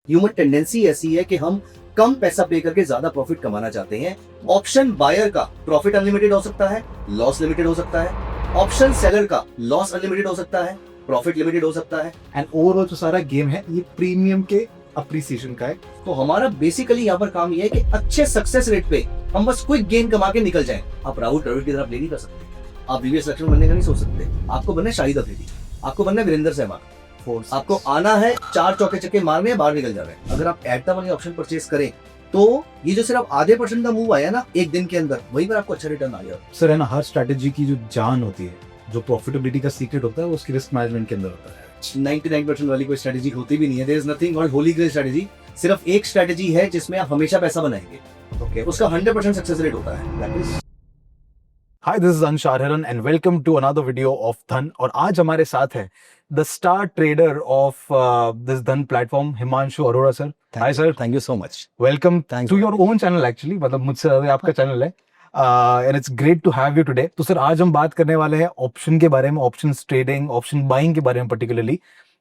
Human tendency ऐसी है कि हम कम पैसा पे करके ज्यादा प्रॉफिट कमाना चाहते हैं। ऑप्शन बायर का प्रॉफिट अनलिमिटेड हो सकता है, लॉस लिमिटेड हो सकता है। ऑप्शन सेलर का लॉस अनलिमिटेड हो सकता है, प्रॉफिट लिमिटेड हो सकता है। एंड ओवरऑल जो सारा गेम है ये प्रीमियम के अप्रिसिएशन का है। तो हमारा बेसिकली यहाँ पर काम ये है कि अच्छे सक्सेस रेट पे हम बस क्विक गेन कमा के निकल जाएं। आप राहुल द्रविड़ की तरह प्ले नहीं कर सकते, आप वीवीएस लक्ष्मण बनने का नहीं सोच सकते। आपको बनना है शाहिद अफरीदी, आपको बनना है वीरेंद्र सहवाग। आपको आना है 4 चौके चक्के मारने, बाहर निकल जाना है। अगर आप at the money option purchase करें तो ये जो सिर्फ आधे % का मूव आया ना एक दिन के अंदर, वहीं पर आपको अच्छा रिटर्न आ गया। सर है ना, हर स्ट्रैटेजी की जो जान होती है, जो प्रॉफिटेबिलिटी का सीक्रेट होता है, वो उसकी रिस्क मैनेजमेंट के अंदर होता है। 99% वाली कोई स्ट्रैटेजी होती भी नहीं है। There is nothing called holy grail strategy. सिर्फ एक स्ट्रैटेजी है जिसमें आप हमेशा पैसा बनाएंगे, ओके, उसका 100% सक्सेस रेट होता है। That is hi, this is Ansh Aryan and welcome to another video of Dhan. और आज हमारे साथ है the star trader of this Dhan platform, Himanshu Arora sir. Hi sir, thank you so much. Welcome Thanks to for your own channel. Actually मतलब मुझसे ज्यादा आपका channel है and it's great to have you today. तो सर आज हम बात करने वाले हैं ऑप्शन के बारे में, ऑप्शन ट्रेडिंग, ऑप्शन बाइंग के बारे में पर्टिकुलरली।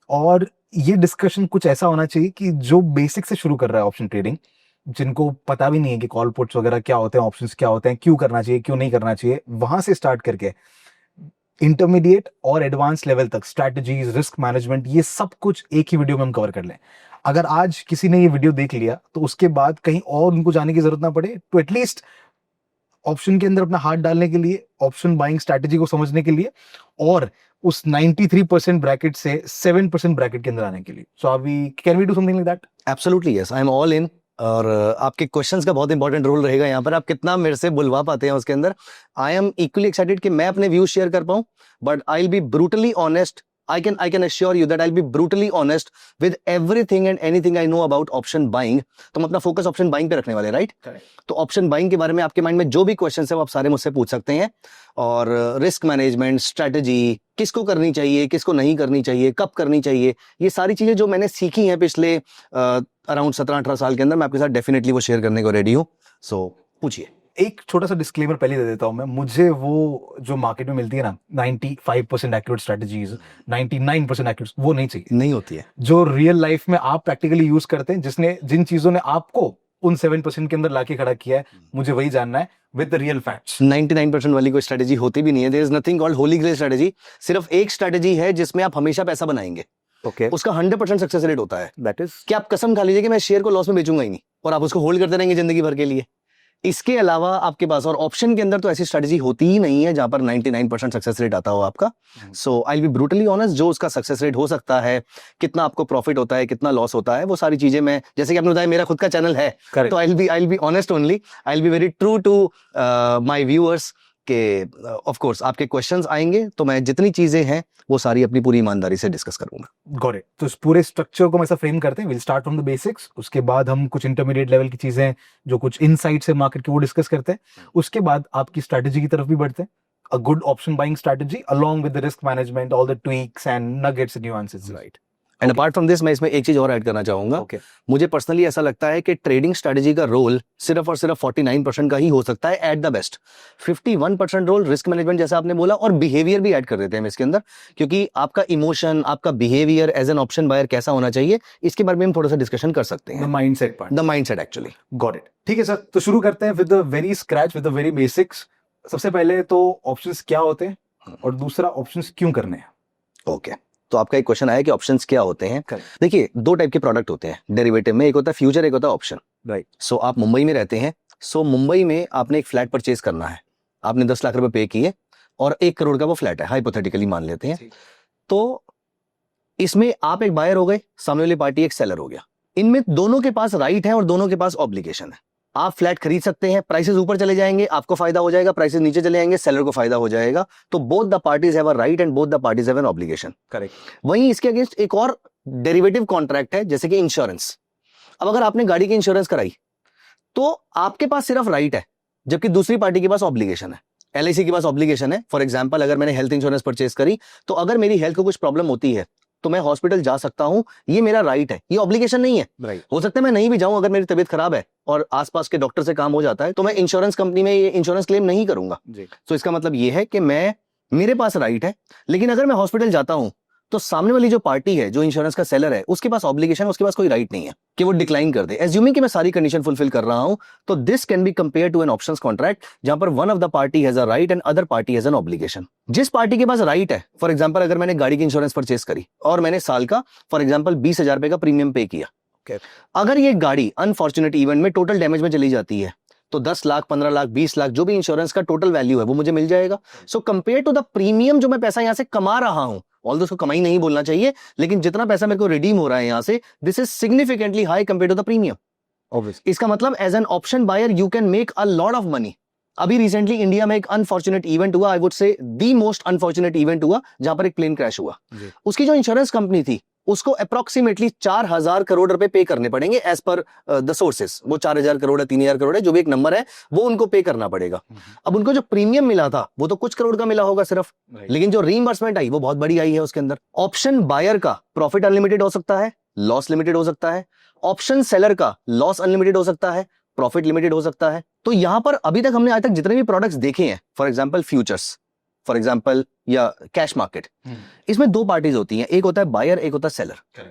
और ये डिस्कशन कुछ ऐसा होना चाहिए कि जो बेसिक से शुरू कर रहा है ऑप्शन ट्रेडिंग, जिनको पता भी नहीं है कि कॉल पुट्स वगैरह क्या होते हैं, ऑप्शंस क्या होते हैं, क्यों करना चाहिए, क्यों नहीं करना चाहिए, वहां से स्टार्ट करके इंटरमीडिएट और एडवांस लेवल तक स्ट्रैटेजीज, रिस्क मैनेजमेंट, ये सब कुछ एक ही वीडियो में हम कवर कर लें। अगर आज किसी ने ये वीडियो देख लिया तो उसके बाद कहीं और उनको जाने की जरूरत ना पड़े, तो एटलीस्ट ऑप्शन के अंदर अपना हाथ डालने के लिए, ऑप्शन बाइंग स्ट्रैटेजी को समझने के लिए, और उस 93% ब्रैकेट से 7% ब्रैकेट के अंदर आने के लिए। So can we do something like that? Absolutely yes, I am all in. और आपके क्वेश्चंस का बहुत इंपॉर्टेंट रोल रहेगा यहाँ पर, आप कितना मेरे से बुलवा पाते हैं उसके अंदर। आई एम इक्वली एक्साइटेड कि मैं अपने व्यूज शेयर कर पाऊं, but I will be brutally honest. I can assure you that I'll be brutally honest with everything and anything I know about option buying. तो हम अपना फोकस ऑप्शन बाइंग पे रखने वाले, राइट? तो ऑप्शन बाइंग के बारे में आपके माइंड में जो भी क्वेश्चंस है वो आप सारे मुझसे पूछ सकते हैं। और रिस्क मैनेजमेंट, स्ट्रेटजी, किसको करनी चाहिए, किसको नहीं करनी चाहिए, कब करनी चाहिए, ये सारी चीजें जो मैंने सीखी हैं पिछले अराउंड 17-18 साल के अंदर, मैं आपके साथ डेफिनेटली वो शेयर करने को रेडी हूँ। सो पूछिए। एक छोटा सा डिस्क्लेमर पहले दे देता हूं मैं। मुझे वो जो मार्केट में मिलती है ना 95% एक्यूरेट स्ट्रेटजीज, 99% एक्यूरेट, वो नहीं चाहिए, नहीं होती है। जो रियल लाइफ में आप प्रैक्टिकली यूज करते हैं, जिन चीजों ने आपको उन 7% के अंदर लाके खड़ा किया है, मुझे वही जानना है विद द रियल फैक्ट्स। 99% वाली कोई स्ट्रेटजी होती भी नहीं है। There is nothing called holy grail strategy. सिर्फ एक स्ट्रेटजी है जिसमें आप हमेशा पैसा बनाएंगे, ओके, उसका 100% सक्सेस रेट होता है। दैट इज कि आप कसम खा लीजिए कि मैं शेयर को लॉस में बेचूंगा ही नहीं, और आप उसको होल्ड करते रहेंगे जिंदगी भर के लिए। इसके अलावा आपके पास और ऑप्शन के अंदर तो ऐसी स्ट्रेटजी होती ही नहीं है जहां पर 99% सक्सेस रेट आता हो आपका। So I will be brutally honest, जो उसका सक्सेस रेट हो सकता है, कितना आपको प्रॉफिट होता है, कितना लॉस होता है, वो सारी चीजें मैं, जैसे कि आपने बताया मेरा खुद का चैनल है, तो I will be honest only. I will be very true to my viewers के ऑफ कोर्स आपके क्वेश्चंस आएंगे तो मैं जितनी चीजें हैं वो सारी अपनी पूरी ईमानदारी से डिस्कस करूंगा। Got it. तो इस पूरे स्ट्रक्चर को हम ऐसा फ्रेम करते हैं, will start from the basics, उसके बाद हम कुछ इंटरमीडिएट लेवल की चीजें, जो कुछ इनसाइट्स है मार्केट के, वो डिस्कस करते हैं। उसके बाद आपकी स्ट्रैटेजी की तरफ भी बढ़ते हैं, a good option buying strategy along with the risk management, all the tweaks and nuggets and nuances, right? And apart from this मैं इसमें एक चीज और ऐड करना चाहूंगा। Okay. मुझे पर्सनली ऐसा लगता है कि ट्रेडिंग स्ट्रेटजी का रोल सिर्फ और सिर्फ 49% का ही हो सकता है at the best. 51% role risk management, जैसा आपने बोला, और बिहेवियर भी ऐड कर देते हैं हम इसके अंदर, क्योंकि आपका इमोशन, आपका behaviour as an option buyer कैसा होना चाहिए, इसके बारे में हम थोड़ा सा डिस्कशन कर सकते द हैं। Mindset part, the mindset actually. Got it. ठीक है सर, तो शुरू करते हैं with the very scratch, with the very basics. सबसे पहले तो ऑप्शंस क्या होते हैं, और दूसरा ऑप्शंस क्यों करने हैं? ओके, तो आपका एक क्वेश्चन आया कि ऑप्शंस क्या होते हैं। देखिए, 2 टाइप के प्रोडक्ट होते हैं डेरिवेटिव में, एक होता है फ्यूचर, एक होता है ऑप्शन, राइट? सो आप मुंबई में रहते हैं, सो मुंबई में आपने एक फ्लैट परचेज करना है, आपने 10 लाख रुपए पे किए और 1 करोड़ का वो फ्लैट है, हाइपोथेटिकली मान लेते हैं। तो इसमें आप एक बायर हो गए, सामने वाली पार्टी एक सेलर हो गया। इनमें दोनों के पास राइट है और दोनों के पास ऑब्लिगेशन है। आप फ्लैट खरीद सकते हैं, प्राइसेस ऊपर चले जाएंगे, आपको फायदा हो जाएगा, प्राइसेस नीचे चले जाएंगे, सेलर को फायदा हो जाएगा। तो both the parties have a right and both the parties have an obligation. Correct. वहीं इसके अगेंस्ट एक और डेरिवेटिव कॉन्ट्रैक्ट है, जैसे कि इंश्योरेंस। अब अगर आपने गाड़ी की इंश्योरेंस कराई तो आपके पास सिर्फ राइट है, जबकि दूसरी पार्टी के पास ऑब्लिगेशन है। एलआईसी के पास ऑब्लिगेशन है। फॉर एग्जांपल, अगर मैंने हेल्थ इंश्योरेंस परचेज करी, तो अगर मेरी हेल्थ को कुछ प्रॉब्लम होती है तो मैं हॉस्पिटल जा सकता हूं, ये मेरा राइट है, ये ऑब्लिगेशन नहीं है। राइट। हो सकता है मैं नहीं भी जाऊं, अगर मेरी तबीयत खराब है और आसपास के डॉक्टर से काम हो जाता है, तो मैं इंश्योरेंस कंपनी में ये इंश्योरेंस क्लेम नहीं करूंगा। तो इसका मतलब ये है कि मेरे पास राइट है, लेकिन अगर मैं हॉस्पिटल जाता हूं तो सामने वाली जो पार्टी है, जो इंश्योरेंस का सेलर है, उसके पास ऑब्लिगेशन, उसके पास कोई राइट नहीं है कि वो डिक्लाइन कर दे। एज्यूमिंग कि मैं सारी कंडीशन फुलफिल कर रहा हूं, तो this can be compare to an options contract, जहां पर one of the party has a right and other party has an obligation. जिस पार्टी के पास राइट है, फॉर एग्जांपल अगर मैंने गाड़ी की इंश्योरेंस परचेस करी और मैंने साल का फॉर एग्जांपल 20,000 रुपए का प्रीमियम पे किया, अगर ये गाड़ी अनफॉर्चुनेट इवेंट में टोटल डैमेज में चली जाती है, तो 10 लाख, 15 लाख, 20 लाख, जो भी इंश्योरेंस का टोटल वैल्यू है वो मुझे मिल जाएगा। So compare to the premium जो मैं पैसा यहां से कमा रहा हूं, ऑल्दो उसको कमाई नहीं बोलना चाहिए, लेकिन जितना पैसा मेरे को रिडीम हो रहा है यहां से, this is significantly high compare to the premium. Obviously इसका मतलब as an option buyer you can make a lot of money. अभी रिसेंटली इंडिया में एक अनफॉर्चुनेट इवेंट हुआ, I would say the most unfortunate event हुआ, जहां पर एक प्लेन क्रैश हुआ। उसकी जो इंश्योरेंस कंपनी थी, उसको अप्रोक्सीमेटली 4,000 करोड़ रुपए पे करने पड़ेंगे एज पर द सोर्सेस। वो 4,000 करोड़ है, 3,000 करोड़ है, जो भी एक नंबर है वो उनको पे करना पड़ेगा। अब उनको जो प्रीमियम मिला था वो तो कुछ करोड़ का मिला होगा सिर्फ, लेकिन जो रीइंबर्समेंट आई वो बहुत बड़ी आई है उसके अंदर। ऑप्शन बायर का प्रॉफिट अनलिमिटेड हो सकता है, लॉस लिमिटेड हो सकता है। ऑप्शन सेलर का लॉस अनलिमिटेड हो सकता है, प्रॉफिट लिमिटेड हो सकता है। तो यहां पर अभी तक हमने आज तक जितने भी प्रोडक्ट्स देखे हैं, for example futures, for example या कैश मार्केट, इसमें दो पार्टीज होती हैं, एक होता है बायर, एक होता है सेलर।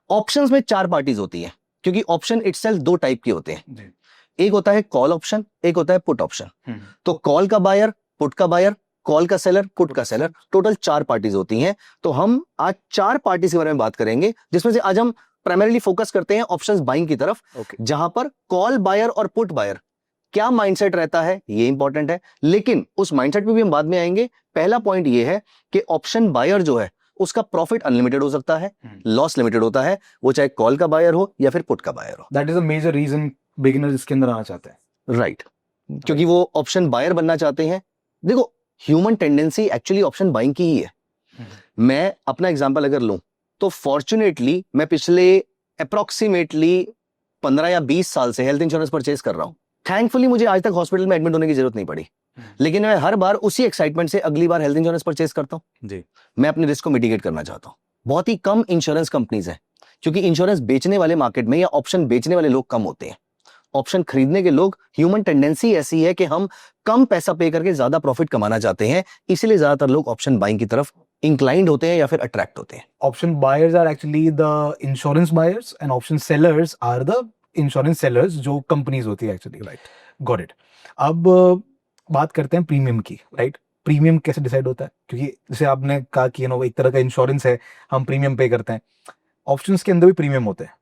ऑप्शंस में 4 पार्टीज होती हैं, क्योंकि ऑप्शन इटसेल्फ 2 टाइप के होते हैं। एक होता है कॉल ऑप्शन, एक होता है पुट ऑप्शन। तो कॉल का बायर, पुट का बायर, कॉल का सेलर, पुट का सेलर, टोटल 4 पार्टीज होती हैं। तो हम आज 4 पार्टीज के बारे में बात करेंगे, जिसमें से आज हम प्राइमरीली फोकस करते हैं ऑप्शंस बाइंग की तरफ, जहां पर कॉल बायर और पुट बायर क्या माइंडसेट रहता है ये इंपॉर्टेंट है, लेकिन उस माइंडसेट पे भी हम बाद में आएंगे। पहला पॉइंट ये है कि ऑप्शन बायर जो है उसका प्रॉफिट अनलिमिटेड हो सकता है, लॉस लिमिटेड होता है, वो चाहे कॉल का बायर हो या फिर पुट का बायर हो। That is a major reason beginners इसके अंदर आना चाहते हैं। राइट, क्योंकि वो ऑप्शन बायर बनना चाहते हैं। देखो, human tendency actually option buying की ही है। मैं अपना एग्जांपल अगर लूं, तो फॉर्चुनेटली मैं पिछले अप्रोक्सीमेटली 15 या 20 साल से हेल्थ इंश्योरेंस परचेज कर रहा हूं। थैंकफुली मुझे आज तक हॉस्पिटल में एडमिट होने की जरूरत नहीं पड़ी, लेकिन मैं हर बार उसी एक्साइटमेंट से अगली बार हेल्थ इंश्योरेंस परचेज करता हूं जी। मैं अपने रिस्क को मिटिगेट करना चाहता हूं। बहुत ही कम इंश्योरेंस कंपनीज हैं, क्योंकि इंश्योरेंस बेचने वाले मार्केट में या ऑप्शन बेचने वाले लोग कम होते हैं। ऑप्शन खरीदने के लोग, ह्यूमन टेंडेंसी ऐसी है कि हम कम पैसा पे करके ज्यादा प्रॉफिट कमाना चाहते हैं, इसीलिए ज्यादातर लोग ऑप्शन बाइंग की तरफ इंक्लाइंड होते हैं या फिर अट्रैक्ट होते हैं। Option buyers are actually the insurance buyers and option sellers are the insurance sellers, जो कंपनीज होती है एक्चुअली। Right, got it. अब बात करते हैं प्रीमियम की। राइट, प्रीमियम कैसे डिसाइड होता है? क्योंकि जैसे आपने कहा कि एक तरह का इंश्योरेंस है, हम प्रीमियम पे करते हैं, ऑप्शंस के अंदर भी प्रीमियम होते हैं।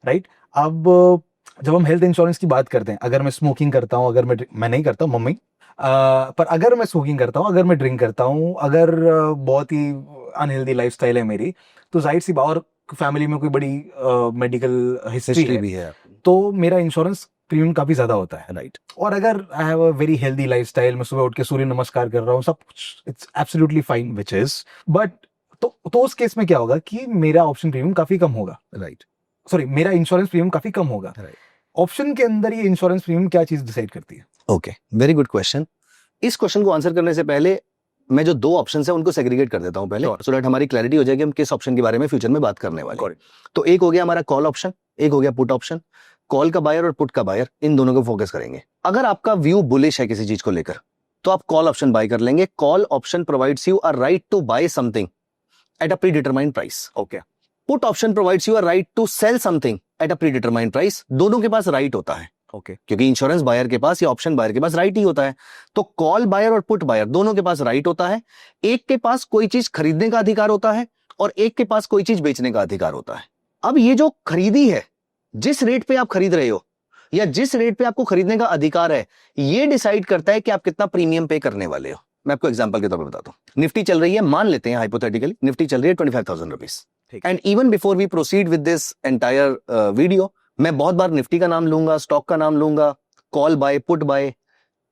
राइट, अब जब हम हेल्थ इंश्योरेंस की बात करते हैं, अगर मैं स्मोकिंग करता हूँ, अगर मैं नहीं करता हूँ, मम्मी, पर अगर मैं स्मोकिंग करता हूँ, अगर मैं ड्रिंक करता हूँ, अगर बहुत ही अनहेल्दी लाइफस्टाइल है मेरी, तो जाहिर सी बात, और फैमिली में कोई बड़ी मेडिकल हिस्ट्री भी है, तो मेरा इंश्योरेंस प्रीमियम काफी ज्यादा होता है। राइट, और अगर I have a very healthy lifestyle, मैं सुबह उठ के सूर्य नमस्कार कर रहा हूँ, सब कुछ it's absolutely fine, which is, but तो उस केस में क्या होगा कि मेरा ऑप्शन प्रीमियम काफी कम होगा। राइट, सॉरी, मेरा इंश्योरेंस प्रीमियम काफी कम होगा। राइट, ऑप्शन के अंदर ये इंश्योरेंस प्रीमियम क्या चीज डिसाइड करती है? Okay, very good question. इस क्वेश्चन को आंसर करने से पहले मैं जो 2 ऑप्शन है उनको सेग्रीगेट कर देता हूं पहले, सो दैट हमारी क्लैरिटी हो जाएगी हम किस ऑप्शन के बारे में फ्यूचर में बात करने वाले हैं। तो एक हो गया हमारा कॉल ऑप्शन, एक हो गया पुट ऑप्शन। कॉल का बायर और पुट का बायर, इन दोनों को फोकस करेंगे। अगर आपका व्यू बुलिश है किसी चीज को लेकर, तो आप कॉल ऑप्शन बाय कर लेंगे। Call option provides you a right to buy something at a predetermined price. Okay, put option provides you a right to sell something at a predetermined price. दोनों के पास right होता है। Okay, क्योंकि insurance buyer के पास या option buyer के पास राइट ही होता है। तो कॉल बायर और पुट बायर दोनों के पास राइट होता है। एक के पास कोई चीज खरीदने का अधिकार होता है और एक के पास कोई चीज बेचने का अधिकार होता है। अब ये जो खरीदी है, जिस रेट पे आप खरीद रहे हो या जिस रेट पे आपको खरीदने का अधिकार है, ये डिसाइड करता है कि आप कितना प्रीमियम पे करने वाले हो। मैं आपको एग्जांपल के तौर पर बताता हूं। निफ्टी चल रही है, मान लेते हैं हाइपोथेटिकली निफ्टी चल रही है 25,000 rupees. And even before we proceed with this entire video, मैं बहुत बार निफ्टी का नाम लूंगा, स्टॉक का नाम लूंगा, call buy, put buy.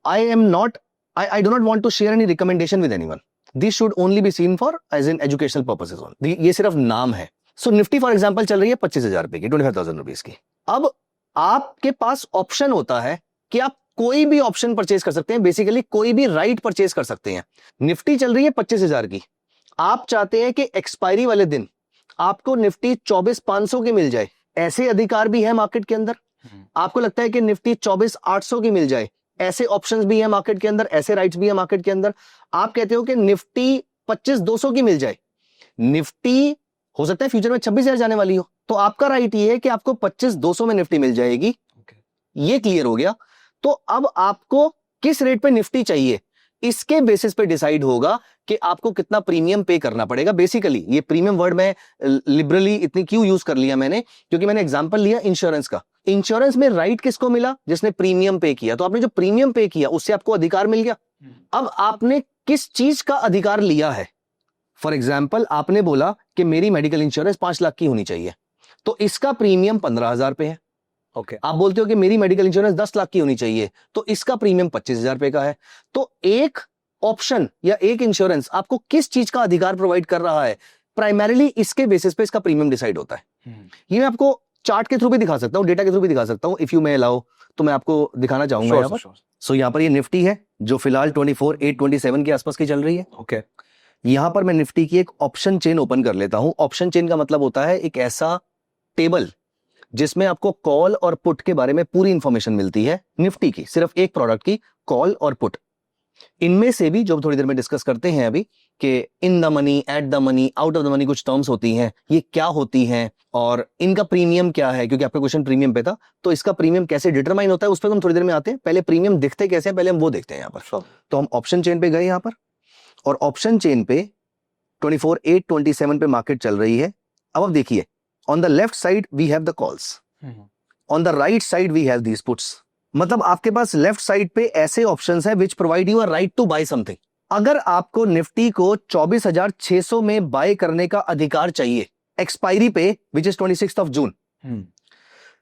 I do not want to share any recommendation with anyone. This should only be seen for as in educational purposes only. ये सिर्फ नाम है। सो निफ्टी फॉर एग्जांपल चल रही है 25,000 रुपए की, 25,000 रुपीज की। अब आपके पास ऑप्शन होता है कि आप कोई भी ऑप्शन परचेज कर सकते हैं, बेसिकली कोई भी राइट परचेज कर सकते हैं। निफ्टी चल रही है 25,000 की, आप चाहते हैं कि एक्सपायरी वाले दिन आपको निफ्टी 24,500 की मिल जाए। ऐसे अधिकार भी है मार्केट के अंदर। आपको लगता है कि निफ्टी 24,800 की मिल जाए, ऐसे ऑप्शंस भी है मार्केट के अंदर, ऐसे राइट्स भी है मार्केट के अंदर। आप कहते हो कि निफ्टी 25,200 की मिल जाए, निफ्टी हो सकता है फ्यूचर में 26,000 जाने वाली हो, तो आपका राइट ये है कि आपको 25,200 में निफ्टी मिल जाएगी। ये क्लियर हो गया। तो अब आपको किस रेट पे निफ्टी चाहिए, इसके बेसिस पे डिसाइड होगा कि आपको कितना प्रीमियम पे करना पड़ेगा। बेसिकली ये प्रीमियम वर्ड में लिबरली इतनी क्यों यूज कर लिया मैंने, क्योंकि मैंने एग्जांपल लिया इंश्योरेंस का। इंश्योरेंस में राइट किसको मिला, जिसने प्रीमियम पे किया। तो आपने जो प्रीमियम पे किया उससे आपको अधिकार मिल गया। अब आपने किस चीज का अधिकार लिया है। फॉर एग्जाम्पल आपने बोला कि मेरी मेडिकल इंश्योरेंस 5 लाख की होनी चाहिए, तो इसका प्रीमियम 15,000 पे है। ओके, आप बोलते हो कि मेरी मेडिकल इंश्योरेंस 10 लाख की होनी चाहिए, तो इसका प्रीमियम 25,000 रुपए का है। तो एक ऑप्शन या एक इंश्योरेंस आपको किस चीज का अधिकार प्रोवाइड कर रहा है, प्राइमरीली इसके बेसिस पे इसका प्रीमियम डिसाइड होता है। ये मैं आपको चार्ट के थ्रू भी दिखा सकता हूं, डेटा के थ्रू भी दिखा सकता हूं, इफ यू मे अलाउ, तो मैं आपको दिखाना चाहूंगा यहाँ पर। सो यहाँ पर ये निफ्टी है जो फिलहाल 24,827 के आसपास की चल रही है। ओके, यहां पर मैं निफ्टी की एक ऑप्शन चेन ओपन कर लेता हूं। ऑप्शन चेन का मतलब होता है एक ऐसा टेबल जिसमें आपको कॉल और पुट के बारे में पूरी इंफॉर्मेशन मिलती है निफ्टी की, सिर्फ एक प्रोडक्ट की, कॉल और पुट। इनमें से भी जो थोड़ी देर में डिस्कस करते हैं अभी कि इन the money, at the money, out of the money कुछ टर्म्स होती हैं, ये क्या होती हैं और इनका प्रीमियम क्या है, क्योंकि आपका क्वेश्चन प्रीमियम पे था, तो इसका प्रीमियम कैसे डिटरमाइन होता है उस पर हम थोड़ी देर में आते हैं। पहले प्रीमियम दिखते कैसे हैं पहले हम वो देखते हैं यहाँ पर। तो हम ऑप्शन चेन पे गए यहाँ पर, और ऑप्शन चेन पे 24,827 पे मार्केट चल रही है। अब देखिए, on the left side we have the calls, on the right side we have these puts. मतलब आपके पास लेफ्ट साइड पे ऐसे ऑप्शंस हैं which provide you a right to buy something. अगर आपको निफ्टी को 24,600 में बाय करने का अधिकार चाहिए एक्सपायरी पे विच इज 26 ऑफ जून,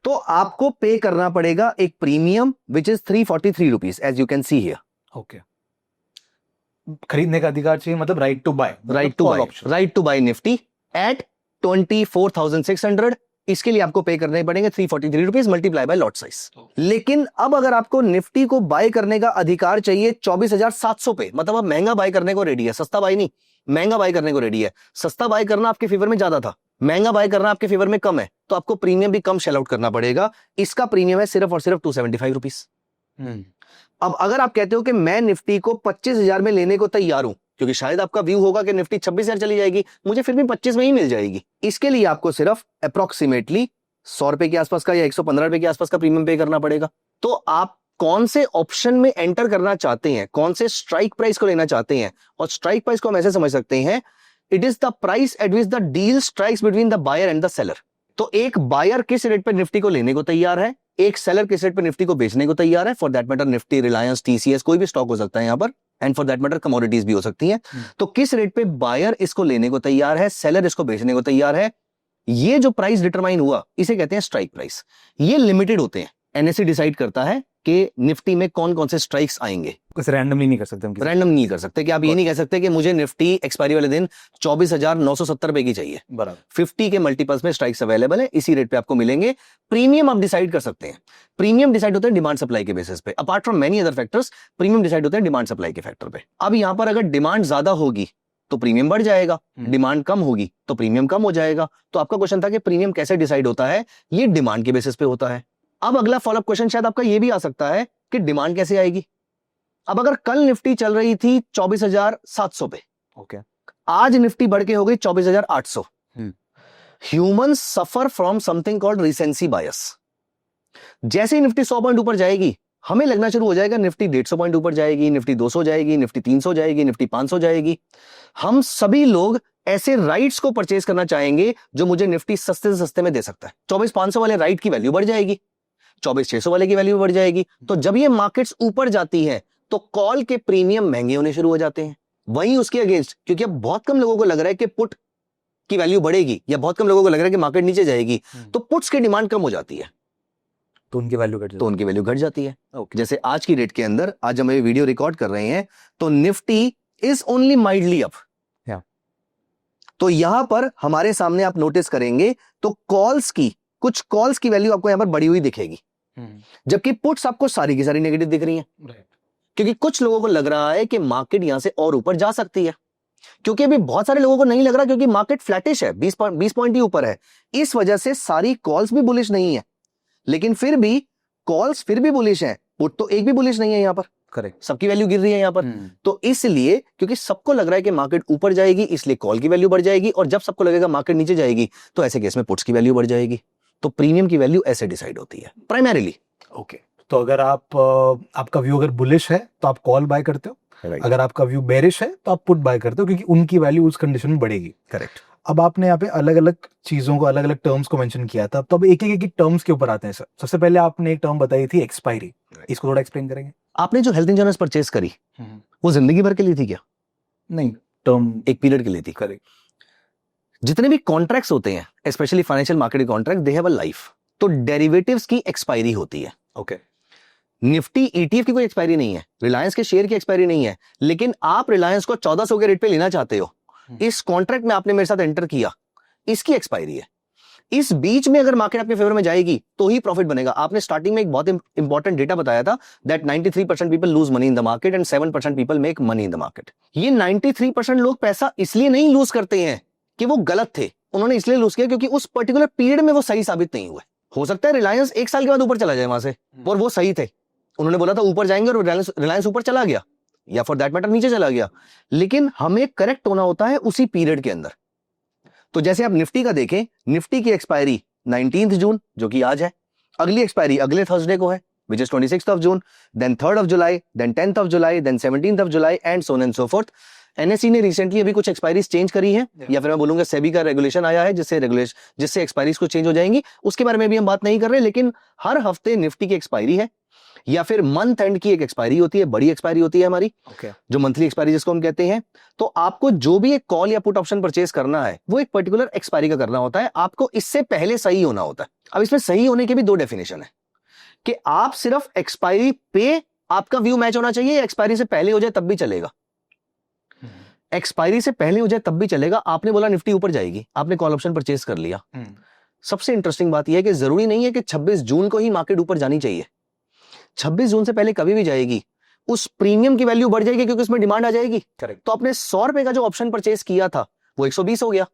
तो आपको पे करना पड़ेगा एक premium which is 343 rupees, as you can see here. Okay, खरीदने का अधिकार चाहिए, मतलब right to buy, right to buy Nifty at 24,600। इसके लिए आपको पे करने पड़ेंगे 343 rupees multiply by lot size. लेकिन अब अगर आपको निफ्टी को बाय करने का अधिकार चाहिए 24,700 पे, मतलब आप महंगा बाय करने को रेडी है, सस्ता बाय नहीं, महंगा बाय करने को रेडी है। सस्ता बाय करना आपके फेवर में ज्यादा था, महंगा बाय करना आपके फेवर में कम है, तो आपको प्रीमियम भी कम शेल आउट करना पड़ेगा। इसका प्रीमियम है सिर्फ और सिर्फ 275 रुपीज। अब अगर आप कहते हो कि मैं निफ्टी को 25,000 में लेने को तैयार हूं, क्योंकि शायद आपका व्यू होगा कि निफ्टी 26,000 चली जाएगी, मुझे फिर भी 25 में ही मिल जाएगी, इसके लिए आपको सिर्फ अप्रोक्सीमेटली 100 रुपए के आसपास का या 115 रुपए के आसपास का प्रीमियम पे करना पड़ेगा। तो आप कौन से ऑप्शन में एंटर करना चाहते हैं, कौन से स्ट्राइक प्राइस को लेना चाहते हैं, और स्ट्राइक प्राइस को हम ऐसे समझ सकते हैं, it is the price at which the deal strikes between the buyer and the seller. तो एक बायर किस रेट पर निफ्टी को लेने को तैयार है, एक सेलर किस रेट पर निफ्टी को बेचने को तैयार है। For that matter Nifty, Reliance, TCS, कोई भी स्टॉक हो सकता है यहाँ पर, and for that matter commodities भी हो सकती हैं। तो किस रेट पे बायर इसको लेने को तैयार है, सेलर इसको बेचने को तैयार है, ये जो प्राइस डिटरमाइन हुआ इसे कहते हैं स्ट्राइक प्राइस। ये लिमिटेड होते हैं, एनएससी डिसाइड करता है कि निफ्टी में कौन कौन से स्ट्राइक्स आएंगे। कुछ रैंडमली नहीं कर सकते हम, रैंडम नहीं कर सकते कि आप ये नहीं कह सकते कि मुझे निफ्टी एक्सपायरी वाले दिन 24,970 रुपए की चाहिए। बराबर 50 के मल्टीपल्स में स्ट्राइक्स अवेलेबल है, इसी रेट पे आपको मिलेंगे। प्रीमियम आप डिसाइड कर सकते हैं, प्रीमियम डिसाइड होते हैं डिमांड सप्लाई के बेसिस पे। Apart from many other factors, premium decide होते हैं डिमांड सप्लाई के फैक्टर पे। अब यहां पर अगर डिमांड ज्यादा होगी तो प्रीमियम बढ़ जाएगा, डिमांड कम होगी तो प्रीमियम कम हो जाएगा। तो आपका क्वेश्चन था कि प्रीमियम कैसे डिसाइड होता है, ये डिमांड के बेसिस पे होता है। अब अगला फॉलोअप क्वेश्चन शायद आपका ये भी आ सकता है कि डिमांड कैसे आएगी। अब अगर कल निफ्टी चल रही थी 24,700 पे, ओके, आज निफ्टी बढ़ के हो गई 24,800। Humans suffer from something called recency bias. जैसे ही निफ्टी 100 पॉइंट ऊपर जाएगी, हमें लगना शुरू हो जाएगा निफ्टी 150 पॉइंट ऊपर जाएगी, निफ्टी 200 जाएगी, निफ्टी 300 जाएगी, निफ्टी 500 जाएगी। हम सभी लोग ऐसे राइट्स को परचेज करना चाहेंगे जो मुझे निफ्टी सस्ते से सस्ते में दे सकता है। 24,500 वाले राइट की वैल्यू बढ़ जाएगी, 24,600 वाले की वैल्यू बढ़ जाएगी। तो जब ये मार्केट्स ऊपर जाती है तो कॉल के प्रीमियम महंगे होने शुरू हो जाते हैं। वहीं उसके अगेंस्ट, क्योंकि अब बहुत कम लोगों को लग रहा है कि पुट की वैल्यू बढ़ेगी, या बहुत कम लोगों को लग रहा है कि मार्केट नीचे जाएगी, तो पुट्स की डिमांड कम हो जाती है, तो उनकी वैल्यू घट जाती है। जैसे आज की डेट के अंदर, आज हम ये वीडियो रिकॉर्ड कर रहे हैं, तो Nifty is only mildly up. तो यहां पर हमारे सामने आप नोटिस करेंगे तो कुछ कॉल्स की वैल्यू आपको यहां पर बढ़ी हुई दिखेगी, जबकि पुट्स आपको सारी की सारी नेगेटिव दिख रही हैं। क्योंकि कुछ लोगों को लग रहा है कि मार्केट यहां से और ऊपर जा सकती है, क्योंकि अभी बहुत सारे लोगों को नहीं लग रहा, क्योंकि मार्केट फ्लैटिश है, 20 पॉइंट ही ऊपर है। इस वजह से सारी कॉल्स भी बुलिश नहीं है, लेकिन फिर भी कॉल्स फिर भी बुलिश है, पुट तो एक भी बुलिश नहीं है यहां पर। करेक्ट। सबकी वैल्यू गिर रही है यहाँ पर। तो इसलिए क्योंकि सबको लग रहा है कि मार्केट ऊपर जाएगी, इसलिए कॉल की वैल्यू बढ़ जाएगी, और जब सबको लगेगा मार्केट नीचे जाएगी तो ऐसे केस में पुट्स की वैल्यू बढ़ जाएगी। तो प्रीमियम की वैल्यू ऐसे डिसाइड होती है प्राइमरीली। ओके, तो अगर आप आपका व्यू अगर बुलिश है तो आप कॉल बाय करते हो, अगर आपका व्यू बेरिश है तो आप पुट बाय करते हो, क्योंकि उनकी वैल्यू उस कंडीशन में बढ़ेगी। करेक्ट। अब आपने यहाँ पे अलग अलग चीजों को, अलग अलग टर्म्स को मेंशन किया था, तो अब एक एक टर्म्स के ऊपर आते हैं सर। सबसे पहले आपने एक टर्म बताई थी एक्सपायरी, इसको थोड़ा एक्सप्लेन करेंगे? आपने जो हेल्थ इंश्योरेंस परचेज करी वो जिंदगी भर के लिए थी क्या? नहीं, टर्म एक पीरियड के लिए थी। करेक्ट। जितने भी कॉन्ट्रैक्ट्स होते हैं, specially financial market contract, they have a life. तो डेरिवेटिव्स की एक्सपायरी होती है। ओके। निफ्टी ईटीएफ की कोई एक्सपायरी नहीं है, रिलायंस के शेयर की एक्सपायरी नहीं है, लेकिन आप रिलायंस को 1400 के रेट पे लेना चाहते हो, इस कॉन्ट्रैक्ट में आपने मेरे साथ एंटर किया, इसकी एक्सपायरी है। इस बीच में अगर मार्केट आपके फेवर में जाएगी तो ही प्रॉफिट बनेगा। आपने स्टार्टिंग में एक बहुत इंपॉर्टेंट डेटा बताया था that 93% people lose money in the market and 7% people make money in the market. ये 93% लोग पैसा इसलिए नहीं लूज करते हैं कि वो गलत थे, उन्होंने इसलिए लूज किया क्योंकि उस पर्टिकुलर पीरियड में वो सही साबित नहीं हुए। हो सकता है रिलायंस एक साल के बाद ऊपर चला जाए वहां से, और वो सही थे, उन्होंने बोला था ऊपर जाएंगे और रिलायंस ऊपर चला गया, या फॉर दैट मैटर नीचे चला गया, लेकिन हमें करेक्ट होना होता है उसी पीरियड के अंदर। तो जैसे आप निफ्टी का देखें, निफ्टी की एक्सपायरी 19 जून जो कि आज है, अगली एक्सपायरी अगले थर्सडे को है which is 26th of June, then 3rd of July, then 10th of July, then 17th of July and so on and so forth। NSE ने रिसेंटली अभी कुछ एक्सपायरीज चेंज करी है, या फिर मैं बोलूंगा सेबी का रेगुलेशन आया है जिससे एक्सपायरीज को चेंज हो जाएंगी, उसके बारे में भी हम बात नहीं कर रहे, लेकिन हर हफ्ते निफ्टी की एक्सपायरी है, या फिर मंथ एंड की एक एक्सपायरी होती है, बड़ी एक्सपायरी होती है हमारी, जो मंथली एक्सपायरी जिसको हम कहते हैं। तो आपको जो भी एक कॉल या पुट ऑप्शन परचेज करना है वो एक पर्टिकुलर एक्सपायरी का करना होता है, आपको इससे पहले सही होना होता है। अब इसमें सही होने के भी दो डेफिनेशन है कि आप सिर्फ एक्सपायरी पे आपका व्यू मैच होना चाहिए, या एक्सपायरी से पहले हो जाए तब भी चलेगा। एक्सपायरी से पहले हो जाए तब भी चलेगा। आपने बोला निफ्टी ऊपर जाएगी, आपने कॉल ऑप्शन परचेज कर लिया। सबसे इंटरेस्टिंग बात यह है कि जरूरी नहीं है कि 26 जून को ही मार्केट ऊपर जानी चाहिए, 26 जून से पहले कभी भी जाएगी, उस प्रीमियम की वैल्यू बढ़ जाएगी क्योंकि उसमें डिमांड आ जाएगी। करेक्ट। तो आपने 100 रुपए का जो ऑप्शन परचेज किया था वो 120 हो गया,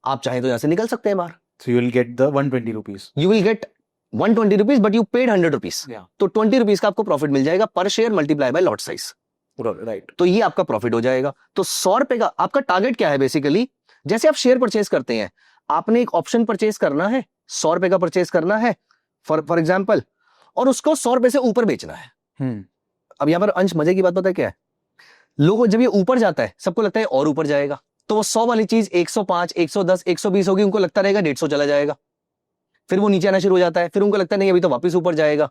आप चाहें तो यहां से निकल सकते हैं बाहर। So you will get the 120 rupees. You will get 120 rupees, but you paid 100 rupees. तो 20 rupees का आपको प्रॉफिट मिल जाएगा पर share multiply by lot size. Right. तो ये आपका प्रॉफिट हो जाएगा। तो 100 रुपए का आपका टारगेट क्या है? बेसिकली जैसे आप शेयर परचेज करते हैं, आपने एक ऑप्शन परचेज करना है, 100 रुपए का परचेज करना है फॉर एग्जाम्पल, और उसको 100 रुपए से ऊपर बेचना है। अब यहां पर अंश मजे की बात पता है क्या है? लोगों जब ये ऊपर जाता है सबको लगता है और ऊपर जाएगा, तो वो 100 वाली चीज 105, 110, 120 होगी, उनको लगता रहेगा 150 चला जाएगा, फिर वो नीचे आना शुरू हो जाता है, फिर उनको लगता है नहीं अभी तो वापस ऊपर जाएगा।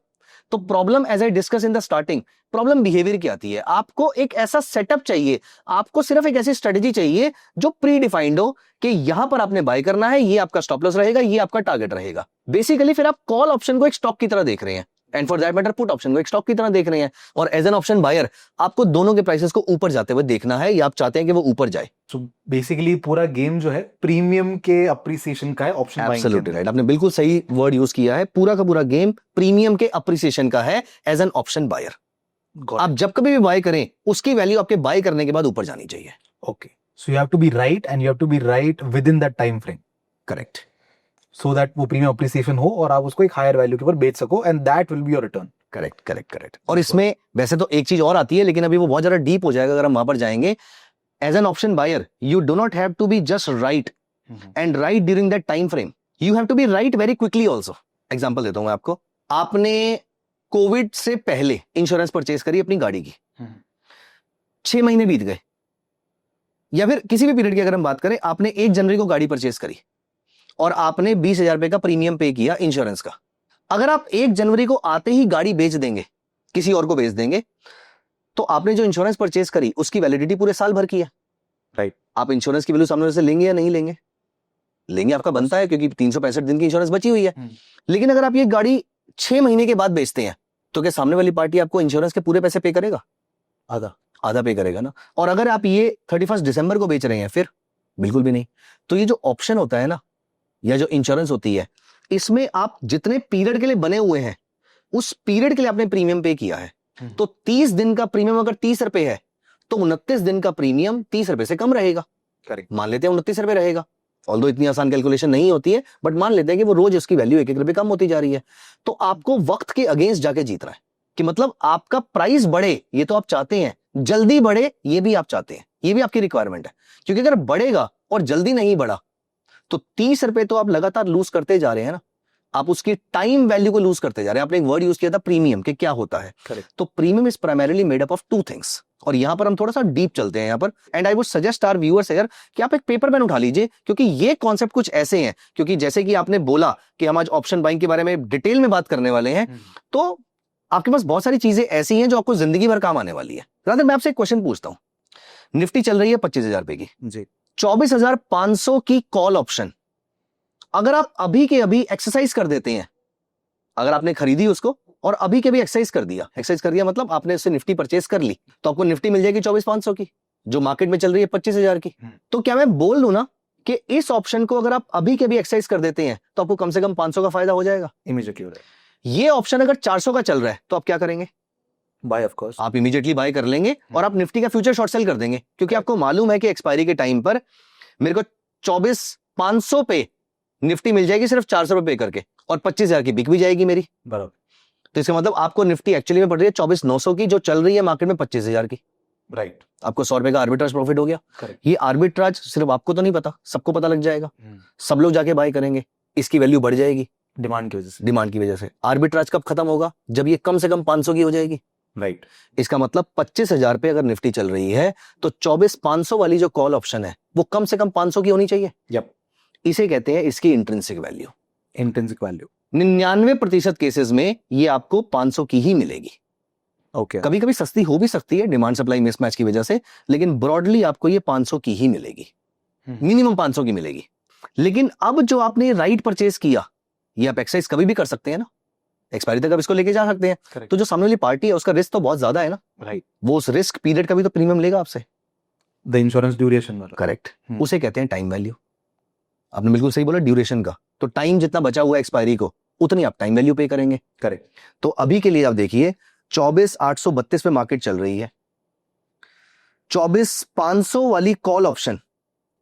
तो problem as I discuss in the starting, problem behaviour की आती है। आपको एक ऐसा सेटअप चाहिए, आपको सिर्फ एक ऐसी स्ट्रेटेजी चाहिए जो प्री डिफाइंड हो कि यहां पर आपने बाय करना है, ये आपका स्टॉप लॉस रहेगा, ये आपका टारगेट रहेगा। बेसिकली फिर आप कॉल ऑप्शन को एक स्टॉक की तरह देख रहे हैं, and for that matter put option को एक स्टॉक की तरह देख रहे हैं, और एज एन ऑप्शन बायर आपको दोनों के प्राइसेस को ऊपर जाते हुए देखना है, या आप चाहते हैं कि वो ऊपर जाए। सो बेसिकली पूरा गेम जो है प्रीमियम के अप्रिसिएशन का है, ऑप्शन बाइंग। एब्सोल्युटली राइट, आपने बिल्कुल सही वर्ड यूज किया है। पूरा का पूरा गेम प्रीमियम के अप्रिसिएशन का है एज एन ऑप्शन बायर। आप जब कभी भी बाय करें उसकी वैल्यू आपके बाय करने के बाद ऊपर जानी चाहिए। Okay, so you have to be right and you have to be right within that time frame. Correct. So that वो प्रीमियम अप्रिसिएशन हो और आप उसको एक हायर वैल्यू के ऊपर बेच सको, and that will be your return. Correct correct correct. और इसमें वैसे तो एक चीज और आती है, लेकिन अभी वो बहुत ज्यादा डीप हो जाएगा अगर हम वहां पर जाएंगे। As an option buyer you do not have to be just right and right during that time frame, you have to be right very quickly also. Example देता हूं मैं आपको। आपने कोविड से पहले इंश्योरेंस परचेज करी अपनी गाड़ी की, 6 महीने बीत गए, या फिर किसी भी पीरियड की अगर हम बात करें, आपने 1 जनवरी को गाड़ी परचेज करी और आपने 20,000 रुपए का प्रीमियम पे किया इंश्योरेंस का। अगर आप 1 जनवरी को आते ही गाड़ी बेच देंगे, किसी और को बेच देंगे, तो आपने जो इंश्योरेंस परचेज करी उसकी वैलिडिटी पूरे साल भर की है। राइट। आप इंश्योरेंस की वैल्यू सामने से लेंगे या नहीं लेंगे? लेंगे, आपका बनता है, क्योंकि 365 दिन की इंश्योरेंस बची हुई है। लेकिन अगर आप ये गाड़ी 6 महीने के बाद बेचते हैं, तो क्या सामने वाली पार्टी आपको इंश्योरेंस के पूरे पैसे पे करेगा? आधा पे करेगा ना। और अगर आप ये 31 दिसंबर को बेच रहे हैं, फिर बिल्कुल भी नहीं। तो ये जो ऑप्शन होता है ना, या जो इंश्योरेंस होती है, इसमें आप जितने पीरियड के लिए बने हुए हैं उस पीरियड के लिए आपने प्रीमियम पे किया है। तो 30 दिन का प्रीमियम अगर 30 रुपए है तो 29 दिन का प्रीमियम 30 रुपए से कम रहेगा। करेक्ट। मान लेते हैं 29 रुपए रहेगा, ऑल्दो इतनी आसान कैलकुलेशन नहीं होती है, बट मान लेते हैं कि वो रोज उसकी वैल्यू 1-1 रुपए कम होती जा रही है। तो आपको वक्त के अगेंस्ट जाके जीतना है। कि मतलब आपका प्राइस बढ़े, ये तो आप चाहते हैं, जल्दी बढ़े ये भी आप चाहते हैं, ये भी आपकी रिक्वायरमेंट है। क्योंकि अगर बढ़ेगा और जल्दी नहीं बढ़ा तो 30 रुपए तो आप लगातार लूज करते जा रहे हैं ना, आप उसकी टाइम वैल्यू को लूज करते जा रहे हैं। आपने एक वर्ड यूज किया था प्रीमियम, कि क्या होता है। Correct. तो premium is primarily made up of two things, और यहां पर हम थोड़ा सा डीप चलते हैं यहां पर। And I would suggest our viewers यार कि आप एक पेपर पेन उठा लीजिए, क्योंकि ये कॉन्सेप्ट कुछ ऐसे हैं, क्योंकि जैसे कि आपने बोला कि हम आज ऑप्शन बाइंग के बारे में डिटेल में बात करने वाले हैं, तो आपके पास बहुत सारी चीजें ऐसी हैं जो आपको जिंदगी भर काम आने वाली है। रादर मैं आपसे एक क्वेश्चन पूछता हूं, निफ्टी चल रही है 25,000 रुपए की जी, 24,500 की कॉल ऑप्शन, अगर आप अभी के अभी एक्सरसाइज कर देते हैं, अगर आपने खरीदी उसको और अभी के भी एक्सरसाइज कर दिया मतलब आपने उससे निफ्टी परचेस कर ली, तो आपको निफ्टी मिल जाएगी 24,500 की, जो मार्केट में चल रही है 25,000 की। तो क्या मैं बोल दूं ना कि इस ऑप्शन को अगर आप अभी के भी एक्सरसाइज कर देते हैं तो आपको कम से कम 500 का फायदा हो जाएगा। इमीडिएटली हो रहा है, ये ऑप्शन अगर 400 का चल रहा है तो आप क्या करेंगे? Buy of course. आप इमीडिएटली बाय कर लेंगे और आप निफ्टी का फ्यूचर शॉर्ट सेल कर देंगे, क्योंकि आपको मालूम है कि एक्सपायरी के टाइम पर मेरे को 24,500 पे निफ्टी मिल जाएगी सिर्फ 400 रुपए पे करके, और 25,000 की बिक भी जाएगी मेरी। बराबर। तो इसका मतलब आपको निफ्टी एक्चुअली में पड़ रही है 24,900 की, जो चल रही है मार्केट में 25,000 की। राइट, आपको 100 रुपए का आर्बिट्राज प्रॉफिट हो गया। करेक्ट। ये आर्बिट्राज सिर्फ आपको तो नहीं पता, सबको पता लग जाएगा, सब लोग जाके बाय करेंगे, इसकी वैल्यू बढ़ जाएगी डिमांड की वजह से। डिमांड की वजह से। आर्बिट्राज कब खत्म होगा? जब ये कम से कम 500 की हो जाएगी। राइट, इसका मतलब 25,000 पे अगर निफ्टी चल रही है तो 24,500 वाली जो कॉल ऑप्शन है वो कम से कम 500 की होनी चाहिए। यप, इसे कहते हैं इसकी intrinsic value. Intrinsic value. 99% cases में ये आपको 500 की ही मिलेगी। ओके, कभी कभी सस्ती हो भी सकती है डिमांड सप्लाई मिसमैच की वजह से, लेकिन ब्रॉडली आपको ये 500 की ही मिलेगी, मिनिमम 500 की मिलेगी। लेकिन अब जो आपने राइट परचेस किया, ये आप एक्सरसाइज कभी भी कर सकते हैं ना, एक्सपायरी तक आप इसको लेके जा सकते हैं। Correct. तो जो सामने वाली पार्टी है उसका रिस्क तो बहुत ज्यादा है ना, राइट, वो उस रिस्क पीरियड का भी तो प्रीमियम लेगा आपसे। द इंश्योरेंस ड्यूरेशन वाला। करेक्ट, उसे कहते हैं टाइम वैल्यू। आपने बिल्कुल सही बोला, ड्यूरेशन का। तो टाइम जितना बचा हुआ है एक्सपायरी को, उतनी आप टाइम वैल्यू पे करेंगे। करेक्ट। तो अभी के लिए आप देखिए 24,832 पे मार्केट चल रही है, 24,500 वाली कॉल ऑप्शन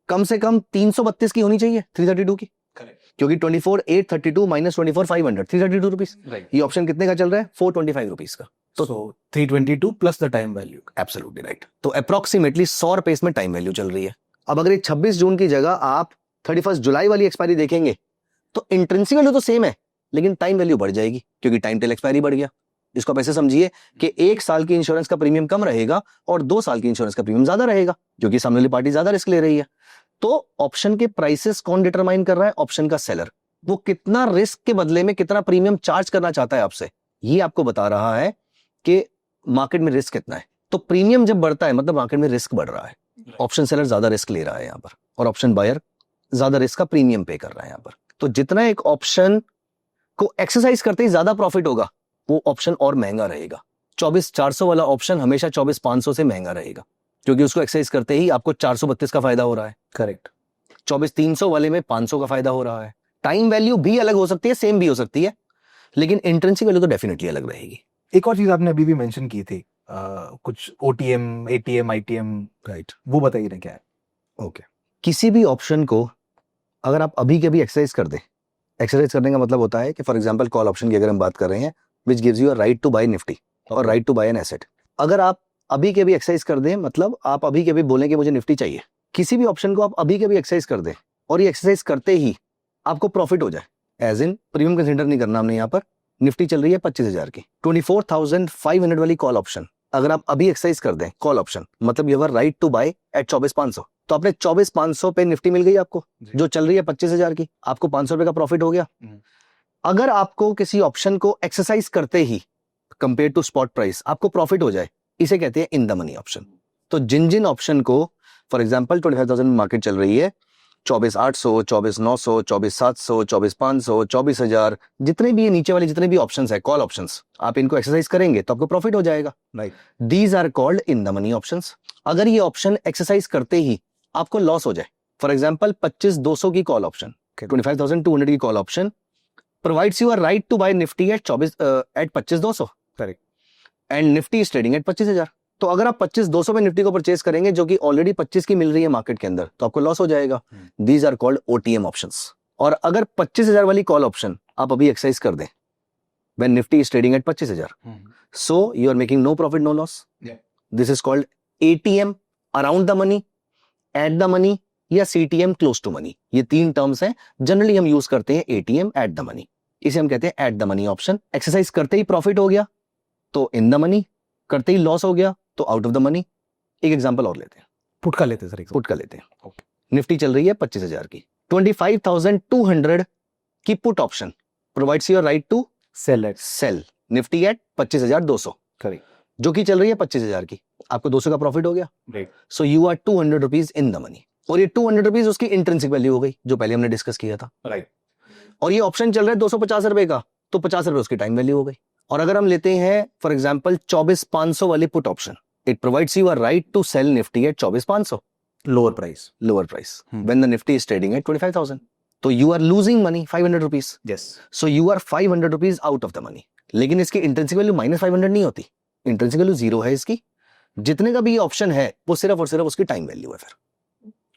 कम से कम 332 की होनी चाहिए, 332 की। करेक्ट, क्योंकि 24,832 माइनस 24,500, 332 रुपीज। राइट। ये ऑप्शन कितने का चल रहा है? 425 रुपीज का। तो 322 plus the time value. Absolutely right. तो अप्रोक्सीमेटली 100 रुपए इसमें टाइम वैल्यू चल रही है। अब अगर ये 26 जून की जगह आप 31 जुलाई वाली एक्सपायरी देखेंगे तो इंट्रिंसिक वैल्यू तो सेम है, लेकिन टाइम वैल्यू बढ़ जाएगी, क्योंकि टाइम टिल एक्सपायरी बढ़ गया। इसको आप ऐसे समझिए कि 1 साल की इंश्योरेंस का प्रीमियम कम रहेगा और 2 साल की इंश्योरेंस का प्रीमियम ज्यादा रहेगा, क्योंकि सामने वाली पार्टी ज्यादा रिस्क ले रही है। तो ऑप्शन के प्राइसेस कौन डिटरमाइन कर रहा है? ऑप्शन का सेलर। वो कितना रिस्क के बदले में कितना प्रीमियम चार्ज करना चाहता है आपसे, ये आपको बता रहा है कि मार्केट में रिस्क कितना है। तो प्रीमियम जब बढ़ता है मतलब मार्केट में रिस्क बढ़ रहा है। ऑप्शन सेलर ज्यादा रिस्क ले रहा है यहाँ पर, और ऑप्शन बायर ज्यादा रिस्क का प्रीमियम पे कर रहा है यहाँ पर। तो जितना एक ऑप्शन को एक्सरसाइज करते ही ज्यादा प्रॉफिट होगा, वो ऑप्शन और महंगा रहेगा। 24,400 वाला ऑप्शन हमेशा 24,500 से महंगा रहेगा, क्योंकि उसको एक्सरसाइज करते ही आपको 432 का फायदा हो रहा है। करेक्ट। 24,300 वाले में 500 का फायदा हो रहा है। टाइम वैल्यू भी अलग हो सकती है, सेम भी हो सकती है, लेकिन इंट्रिंसिक वैल्यू तो डेफिनेटली अलग रहेगी। एक और चीज आपने अभी भी मेंशन की थी, कुछ ओटीएम, एटीएम, आईटीएम, राइट, वो बताइए ना क्या है? ओके। किसी भी ऑप्शन को अगर आप अभी के भी एक्सरसाइज कर दें, एक्सरसाइज करने का मतलब होता है कि फॉर एग्जांपल कॉल ऑप्शन की अगर हम बात कर रहे हैं, which gives you a right to buy Nifty और right to buy an asset. अगर आप अभी के भी एक्सरसाइज कर दें, मतलब आप अभी के भी बोलें कि मुझे निफ्टी चाहिए, किसी भी ऑप्शन को आप अभी के भी एक्सरसाइज कर दें और ये एक्सरसाइज करते ही आपको प्रॉफिट हो जाए, एज इन प्रीमियम कंसिडर नहीं करना हमने यहाँ पर। निफ्टी चल रही है 25,000 की, 24,500 वाली कॉल ऑप्शन अगर आप अभी एक्सरसाइज कर दें, कॉल ऑप्शन मतलब you have right to buy at 24,500, तो आपने 24,500 पे निफ्टी मिल गई आपको, जो चल रही है 25,000 की, आपको 500 रुपए का प्रॉफिट हो गया। अगर आपको किसी ऑप्शन को एक्सरसाइज करते ही कंपेयर टू स्पॉट प्राइस आपको प्रॉफिट हो जाए, इसे कहते हैं इन द मनी ऑप्शन। तो जिन जिन ऑप्शन को फॉर एग्जांपल 25,000 में मार्केट चल रही है, 24,800, 24,900, 24,700, 24,500, 24,000, जितने भी ये नीचे वाले जितने भी ऑप्शंस है, कॉल ऑप्शंस, आप इनको एक्सरसाइज करेंगे तो आपको प्रॉफिट हो जाएगा। Right, these are called in the money options. अगर ये ऑप्शन एक्सरसाइज करते ही आपको लॉस हो जाए, फॉर एग्जांपल 25,200 की कॉल ऑप्शन, 25,200 की call option provides you a right to buy Nifty at 25,200, correct, and Nifty is trading at 25,000। तो अगर आप 25,200 में निफ्टी को परचेस करेंगे जो कि ऑलरेडी 25 की मिल रही है मार्केट के अंदर, तो आपको लॉस हो जाएगा। These are called OTM options. और अगर 25,000 वाली कॉल ऑप्शन आप अभी एक्सरसाइज कर दें when Nifty is trading at 25,000. So you are making no profit, no loss. Yeah. This is called ATM, around the money, at the money या CTM, close to money. ये 3 terms हैं. Generally हम use करते हैं ATM, at the money. इसे हम कहते हैं at the money option. Exercise करते ही प्रॉफिट हो गया तो in the money, करते ही लॉस हो गया तो आउट ऑफ द मनी. एक एग्जांपल और लेते हैं. पुट का लेते हैं सर. पुट का लेते हैं. Okay. निफ्टी चल रही है 25,000 की. 25,200 की put option provides your right to sell Nifty at 25,200. Correct. जो कि चल रही है 25,000 की. आपको 200 का प्रॉफिट हो गया. Right. So you are 200 rupees in the money. और ये 200 रुपीज उसकी इंट्रिंसिक वैल्यू हो गई जो पहले हमने डिस्कस किया था. राइट. और ये ऑप्शन चल रहा है 250 रुपए का तो 50 रुपए उसकी टाइम वैल्यू हो गई. और अगर हम लेते हैं फॉर एग्जांपल 24,500 वाली put option, it provides you a right to sell Nifty at 24,500 lower price. When the Nifty is trading at 25,000. तो you are losing money 500 rupees. Yes. So you are 500 rupees out of the money. लेकिन इसकी intrinsic value -500 नहीं होती. Intrinsic value 0 है इसकी. जितने का भी ये ऑप्शन है वो सिर्फ और सिर्फ उसकी टाइम वैल्यू है फिर.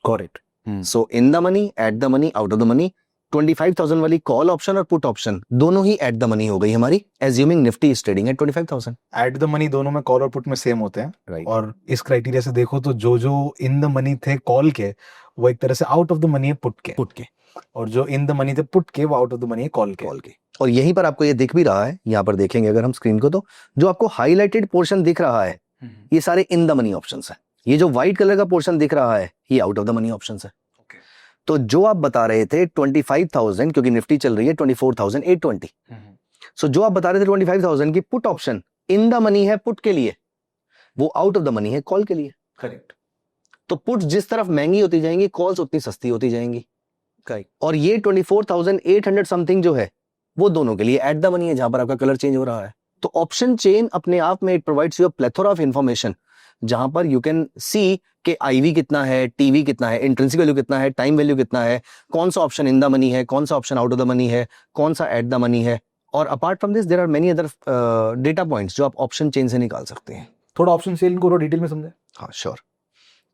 Correct. So in the money, at the money, out of the money. 25,000 वाली कॉल ऑप्शन और पुट ऑप्शन दोनों ही एट द मनी हो गई हमारी, assuming Nifty is trading at 25,000. Eight the money दोनों में कॉल और पुट में सेम होते हैं. राइट. और इस क्राइटेरिया से देखो तो जो इन द मनी थे कॉल के वो एक तरह से आउट ऑफ द मनी है पुट के. और जो इन द मनी थे पुट के वो आउट ऑफ द मनी है कॉल के. और यहीं पर आपको ये दिख भी रहा है, यहाँ पर देखेंगे अगर हम स्क्रीन को तो जो आपको हाईलाइटेड पोर्शन दिख रहा है ये सारे इन द मनी ऑप्शंस हैं. ये जो व्हाइट कलर का पोर्शन दिख रहा है ये out of the money options है. तो जो आप बता रहे थे 25,000, क्योंकि निफ्टी चल रही है 24,820. सो जो आप बता रहे थे 25,000 की put option in the money है पुट के लिए, वो आउट ऑफ द मनी है कॉल के लिए. करेक्ट. तो पुट जिस तरफ महंगी होती जाएंगी कॉल्स उतनी सस्ती होती जाएंगी. और ये 24,800 समथिंग जो है वो दोनों के लिए एट द मनी है जहां पर आपका कलर चेंज हो रहा है. तो ऑप्शन चेन अपने आप में it provides you a plethora of information जहां पर यू कैन सी कि आईवी कितना है, टीवी कितना है, इंट्रिंसिक वैल्यू कितना है, टाइम वैल्यू कितना है, कौन सा ऑप्शन इन द मनी है, कौन सा option out of the money है, कौन सा एट द मनी है. और apart from this there are many other data points जो आप ऑप्शन चेन से निकाल सकते हैं. थोड़ा ऑप्शन सेल को डिटेल में समझे. हाँ श्योर.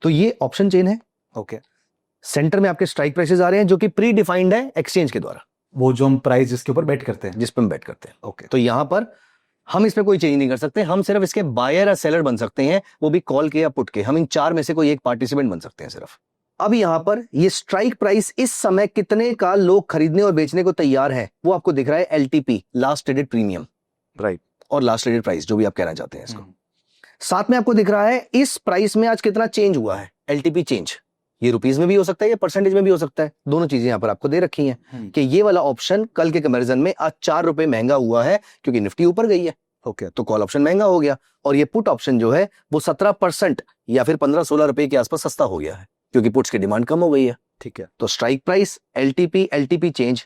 तो ये ऑप्शन चेन है. ओके. सेंटर में आपके स्ट्राइक प्राइसेस आ रहे हैं जो कि प्री डिफाइंड है एक्सचेंज के द्वारा, वो जो हम प्राइस जिसके ऊपर बेट करते हैं, जिस पर हम बेट करते हैं. ओके. तो यहाँ पर हम इसमें कोई चेंज नहीं कर सकते. हम सिर्फ इसके बायर या सेलर बन सकते हैं, वो भी कॉल के या पुट के. हम इन 4 में से कोई एक पार्टिसिपेंट बन सकते हैं सिर्फ. अब यहाँ पर ये स्ट्राइक प्राइस इस समय कितने का लोग खरीदने और बेचने को तैयार हैं वो आपको दिख रहा है. LTP, last traded premium. Right. और लास्ट ट्रेडेड प्राइस जो भी आप कहना चाहते हैं इसको. साथ में आपको दिख रहा है इस प्राइस में आज कितना चेंज हुआ है. LTP चेंज ये रुपीस में भी हो सकता है, ये परसेंटेज में भी हो सकता है. दोनों चीजें यहाँ पर आपको दे रखी हैं कि ये वाला ऑप्शन कल के कंपैरिजन में आज 4 रुपए महंगा हुआ है क्योंकि निफ्टी ऊपर गई है. ओके. तो कॉल ऑप्शन महंगा हो गया. और ये पुट ऑप्शन जो है वो 17% या फिर 15-16 रुपए के आसपास सस्ता हो गया है क्योंकि पुट्स की डिमांड कम हो गई है. ठीक है. तो स्ट्राइक प्राइस, LTP चेंज,